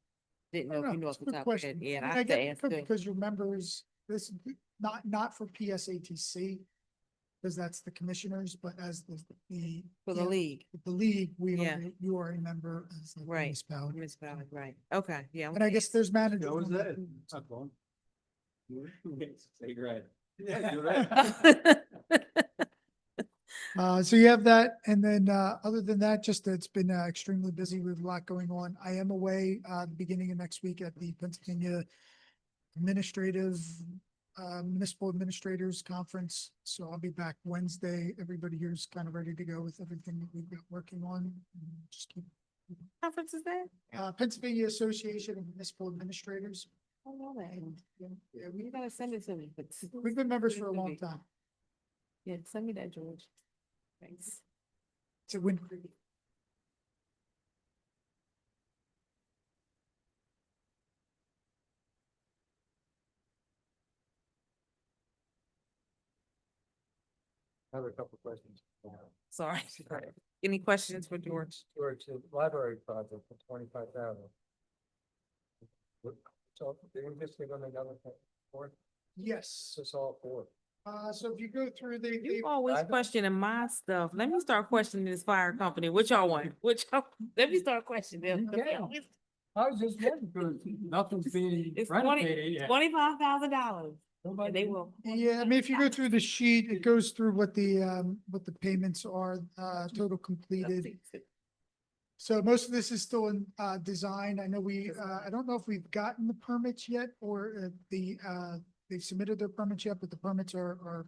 didn't know No, if you know it's off a the good top of question. your head. I Yeah, mean, I have get to it ask too. because your members, not for PSATC, because that's the commissioners, but as the. For the yeah, league, The league, Yeah. you are a member as the Right. municipality. municipality, right, okay, yeah. And I guess there's managers. How was on that? too. Say you're right. Yeah, you're right. So you have that, and then, other than that, just it's been extremely busy with a lot going on. I am away, the beginning of next week at the Pennsylvania Municipal Administrators Conference. So I'll be back Wednesday. Everybody here is kind of ready to go with everything that we've got working on. Just keep, Conference is that? Pennsylvania Association of Municipal Administrators. I don't know that. And, yeah, You gotta send it to me. we've been members for a long time. Yeah, send me that, George. Thanks. It's a win. I have a couple questions. Sorry. Any questions for George? George, the library project for 25,000. So they were just gonna another for Yes. this all for. So if you go through You always questioning my stuff. Let me start questioning this fire company. Which y'all want? Let me start questioning them. Yeah. I was just wondering, because nothing's being It's renovated yet. $25,000. And they will. Yeah, I mean, if you go through the sheet, it goes through what the payments are, total completed. So most of this is still in, design. I know I don't know if we've gotten the permits yet or, they've submitted their permits yet, but the permits are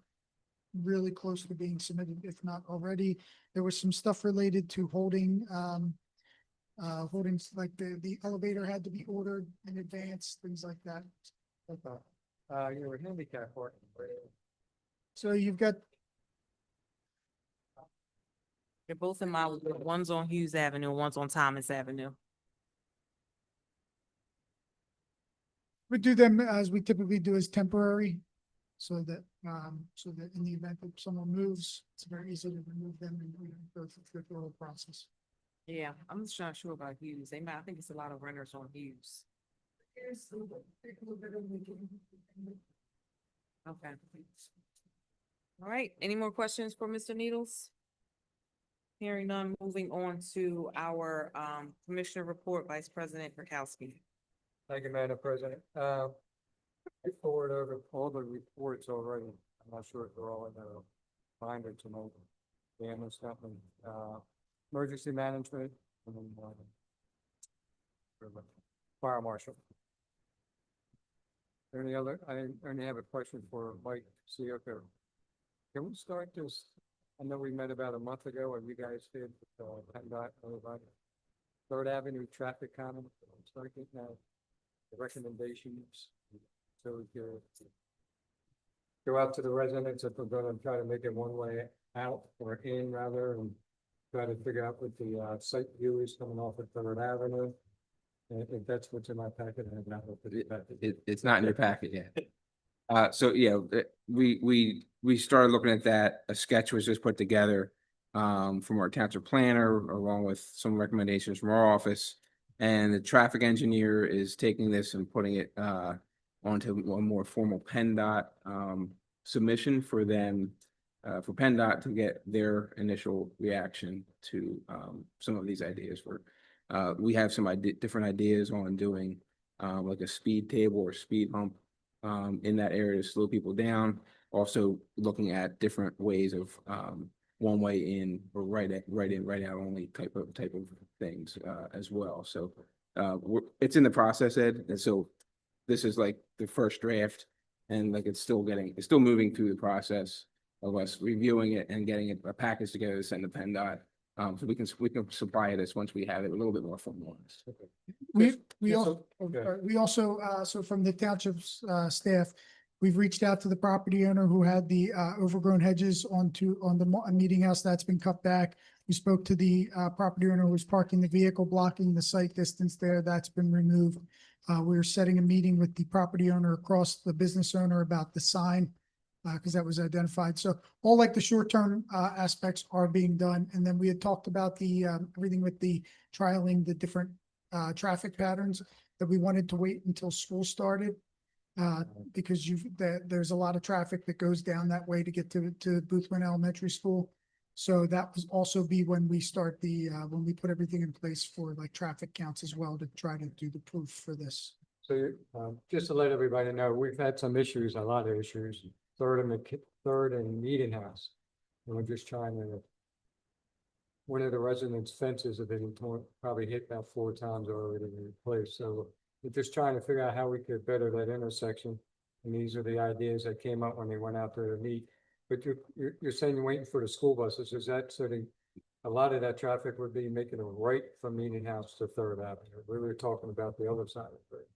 really close to being submitted, if not already. There was some stuff related to holdings, like the elevator had to be ordered in advance, things like that. You were handicapped for. So you've got, They're both in my, one's on Hughes Avenue, one's on Thomas Avenue. we do them as we typically do as temporary. So that in the event that someone moves, it's very easy to remove them and we go through the whole process. Yeah, I'm just not sure about Hughes. I think it's a lot of renters on Hughes. Okay. All right, any more questions for Mr. Needles? Hearing none, moving on to our Commissioner report, Vice President Kirkowski. Thank you, Madam President. I forwarded over all the reports already. I'm not sure if they're all in the binder tonight. Dan or something. emergency management, and then, fire marshal. Any other, I only have a question for Mike, see up there. Can we start this? I know we met about a month ago, and you guys did, PennDOT, everybody. Third Avenue traffic comment, start getting out the recommendations, so we can go out to the residents if we're gonna try to make it one way out or in rather, and try to figure out what the, site view is coming off of Third Avenue. And if that's what's in my packet, I have not looked at the packet. It's not in your packet yet. So yeah, we started looking at that. A sketch was just put together from our township planner, along with some recommendations from our office. And the traffic engineer is taking this and putting it onto a more formal PennDOT submission for them, for PennDOT to get their initial reaction to some of these ideas. We have some different ideas on doing like a speed table or speed hump in that area to slow people down. Also looking at different ways of one way in or right in, right out only type of things as well. So it's in the process, Ed, and so this is like the first draft, and like it's still moving through the process of us reviewing it and getting a package together to send to PennDOT. So we can supply this once we have it a little bit more formalized. We also, so from the township's staff, we've reached out to the property owner who had the overgrown hedges on the meeting house that's been cut back. We spoke to the property owner who was parking the vehicle blocking the site distance there. That's been removed. We're setting a meeting with the property owner across the business owner about the sign, because that was identified. So all like the short-term aspects are being done. And then we had talked about the everything with the trialing the different traffic patterns that we wanted to wait until school started. Because there's a lot of traffic that goes down that way to get to Boothwyn Elementary School. So that was also be when we start when we put everything in place for like traffic counts as well to try to do the proof for this. So just to let everybody know, we've had some issues, a lot of issues, Third and Meeting House. And we're just trying to, one of the residents' fences have been torn, probably hit about 4 times already in place. So we're just trying to figure out how we could better that intersection. And these are the ideas that came up when they went out there to meet. But you're saying you're waiting for the school buses. Is that so a lot of that traffic would be making a right from Meeting House to Third Avenue? We were talking about the other side of it.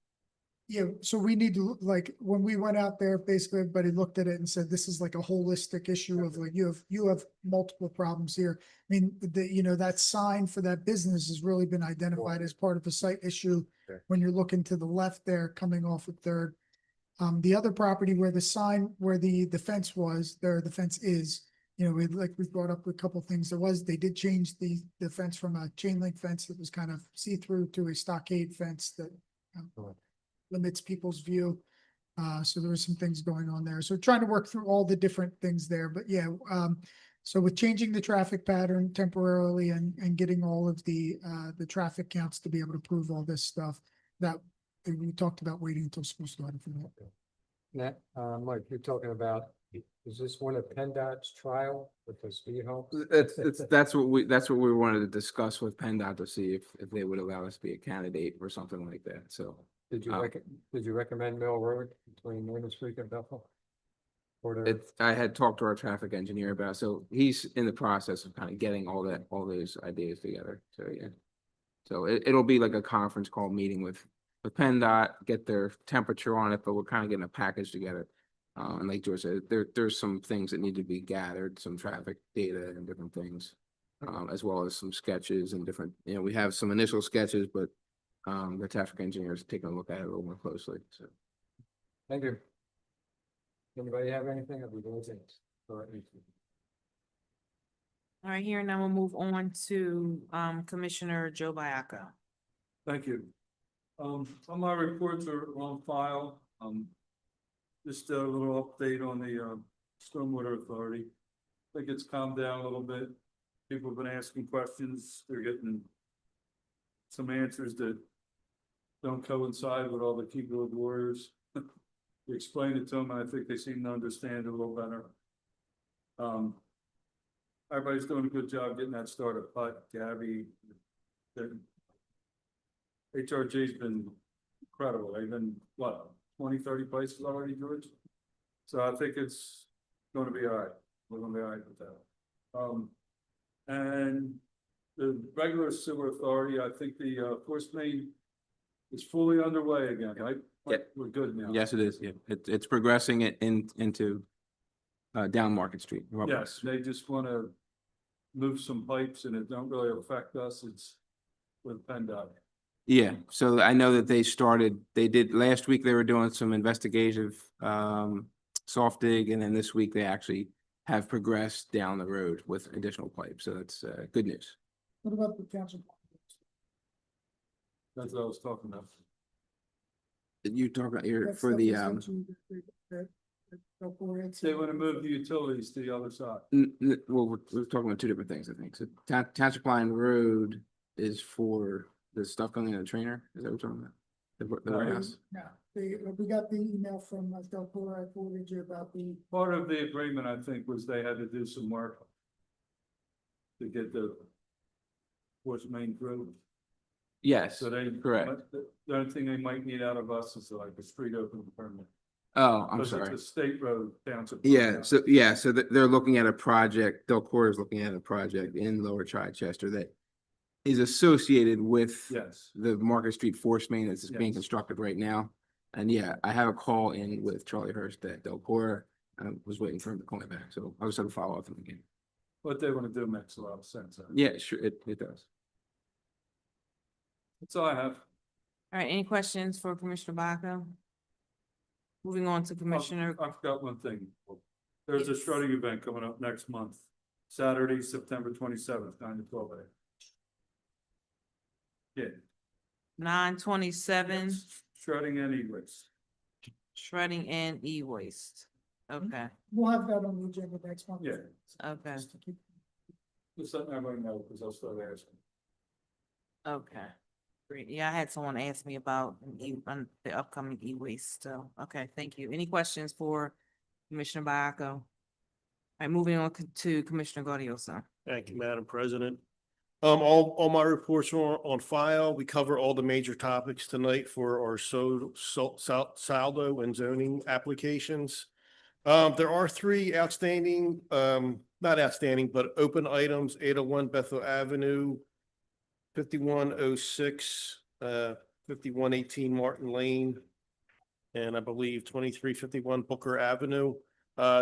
Yeah, so we need to, like, when we went out there, basically everybody looked at it and said, this is like a holistic issue of like, you have multiple problems here. I mean, that sign for that business has really been identified as part of a site issue. Okay. When you're looking to the left there, coming off of Third. The other property where the sign, where the fence was, the fence is, we brought up a couple things. They did change the fence from a chain link fence that was kind of see-through to a stockade fence that limits people's view. So there were some things going on there. So trying to work through all the different things there, but yeah. So with changing the traffic pattern temporarily and getting all of the traffic counts to be able to prove all this stuff, that we talked about waiting until school started for that. Mike, you're talking about, is this one of PennDOT's trial with the speed hump? That's what we wanted to discuss with PennDOT to see if they would allow us to be a candidate or something like that. So Did you recommend Mill Road between Northern Street and Bethel? I had talked to our traffic engineer about it, so he's in the process of kind of getting all those ideas together. So yeah, so it'll be like a conference call meeting with PennDOT, get their temperature on it, but we're kind of getting a package together. And like George said, there's some things that need to be gathered, some traffic data and different things, as well as some sketches and different. We have some initial sketches, but the traffic engineer is taking a look at it a little more closely. So, Thank you. Anybody have anything? All right, here now we'll move on to Commissioner Joe Biaco. Thank you. All my reports are on file. Just a little update on the Stormwater Authority. I think it's calmed down a little bit. People have been asking questions. They're getting some answers that don't coincide with all the keyboard warriors. We explained it to them, and I think they seem to understand it a little better. everybody's doing a good job getting that started, but Gabby, the HRG's been incredible. They've been, what, 20, 30 places already, George? So I think it's gonna be all right. We're gonna be all right with that. And the regular sewer authority, I think the force main is fully underway again, right? Yeah. We're good now. Yes, it is. Yeah, it's progressing it into down Market Street. Yes, they just wanna move some pipes and it don't really affect us. It's with PennDOT. Yeah, so I know that they did, last week they were doing some investigative soft dig, and then this week they actually have progressed down the road with additional pipes, so that's good news. What about the township? That's what I was talking about. You talk about your, That's for the They wanna move the utilities to the other side. well, we're talking about two different things, I think. So Township Line Road is for the stuff going in the trainer, is that what we're talking about? The warehouse? No, we got the email from Delcor, I forwarded you about the. Part of the agreement, I think, was they had to do some work to get the force main through. Yes, So they. correct. The only thing they might need out of us is like a street open permit. Oh, I'm Because sorry. it's a state road, township. Yeah, so they're looking at a project, Delcor is looking at a project in Lower Chichester that is associated with Yes, the Market Street force main that's being Yes. constructed right now. And yeah, I have a call in with Charlie Hurst at Delcor. I was waiting for him to call me back, so I was gonna follow up with him again. what they want to do makes a lot of sense. Yeah, sure, it does. That's all I have. All right, any questions for Commissioner Baca? Moving on to Commissioner, I forgot one thing. There's a Yes. shredding event coming up next month, Saturday, September 27th, 9 to 12 a.m. Yeah. 9/27, Shredding and e-waste. shredding and e-waste. Okay, We'll have that on the agenda next month. Yeah. okay, Just to keep- Just letting everybody know, because I'll start asking. okay. Great. Yeah, I had someone ask me about the upcoming e-waste, so, okay, thank you. Any questions for Commissioner Baca? All right, moving on to Commissioner Gaudioso. Thank you, Madam President. All my reports are on file. We cover all the major topics tonight for our saldo and zoning applications. There are three outstanding, not outstanding, but open items, 801 Bethel Avenue, 5106, 5118 Martin Lane, and I believe 2351 Booker Avenue.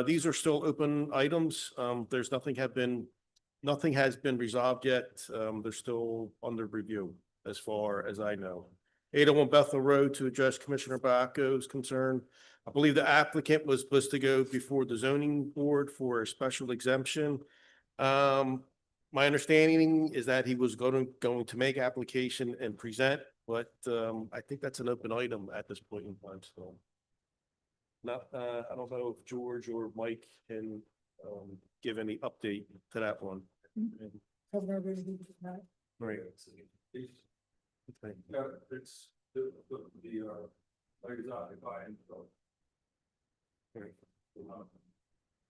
These are still open items. There's nothing has been resolved yet. They're still under review as far as I know. 801 Bethel Road, to address Commissioner Baco's concern. I believe the applicant was supposed to go before the zoning board for a special exemption. My understanding is that he was going to make application and present, but I think that's an open item at this point in time still. Not, I don't know if George or Mike can give any update to that one. Have no reason to deny. Right. It's occupied.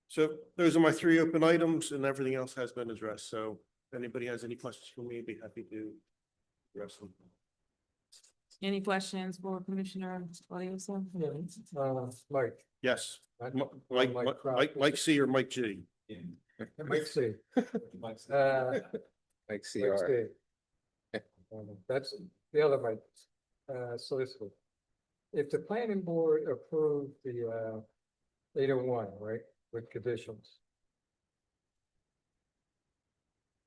So those are my three open items, and everything else has been addressed. So if anybody has any questions for me, I'd be happy to address them. Any questions for Commissioner Gaudioso? Mike. Yes, Mike- Mike C or Mike G. Mike C. Like Mike CR. C. That's the other Mike, solicitor. If the planning board approved the 801, right, with conditions.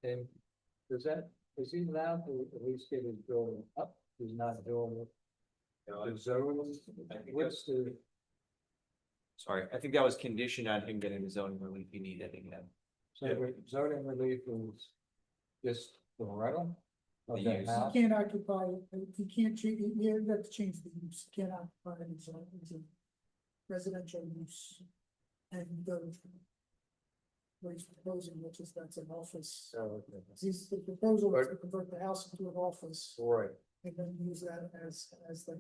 And is he allowed to at least get his building up? He's not doing it. The zone, what's the, Sorry, I think that was conditioned on him getting the zoning relief he needed again. zoning relief is just the rental? of The that use. house? He can't occupy, he can't change, you have to change the use, he can't occupy it as a residential use. And what he's proposing, which is that's an office. Oh, okay. The proposal is to convert the house into an office Right, and then use that as the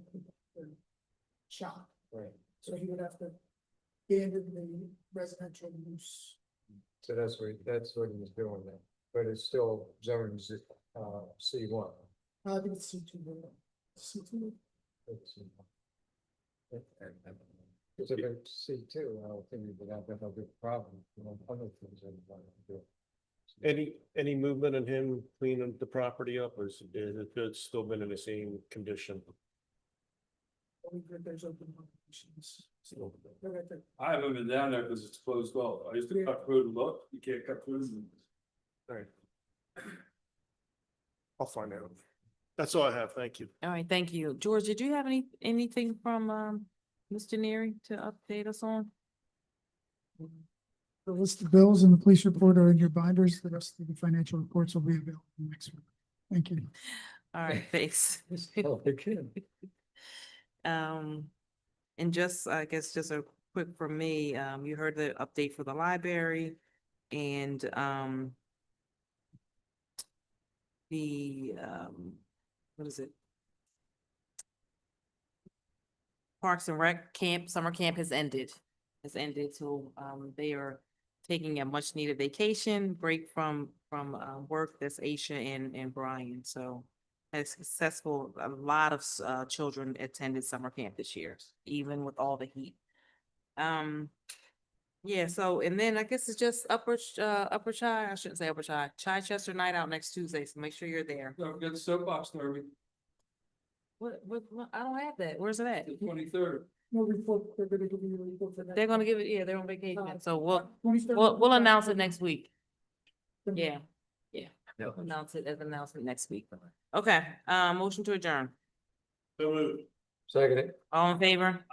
shop. right. So he would have to abandon the residential use So that's what he was doing there, but it's still zoned, C1. I think it's C2. C2. It's a bit C2, I don't think we would have a big problem, other things that we want to do. Any movement in him cleaning the property up, or is it still been in the same condition? There's open locations. I haven't been down there because it's closed off. I used to cut food and look, you can't cut food. Alright. I'll find out. That's all I have, thank you. All right, thank you. George, did you have anything from, Mr. Neary to update us on? The list of bills and the police report are in your binders. The rest of the financial reports will be available next week. Thank you. All right, thanks. Oh, they can. And just, I guess, just a quick from me, you heard the update for the library and, what is it? Parks and Rec camp, summer camp has ended. So, they are taking a much needed vacation break from work. That's Aisha and Brian. So a successful, a lot of children attended summer camp this year, even with all the heat. Yeah, so, and then I guess it's just Upper Chi, I shouldn't say Upper Chi, Chichester Night Out next Tuesday, so make sure you're there. Don't forget the soapbox, Derby, What, I don't have that. Where's it at? the 23rd. No report, they're gonna give you a report for that. They're gonna give it, yeah, they're on vacation, so we'll 23rd. we'll announce it next week. Yeah, yeah. We'll announce it as an announcement next week. Okay, motion to adjourn. So moved. Second. All in favor?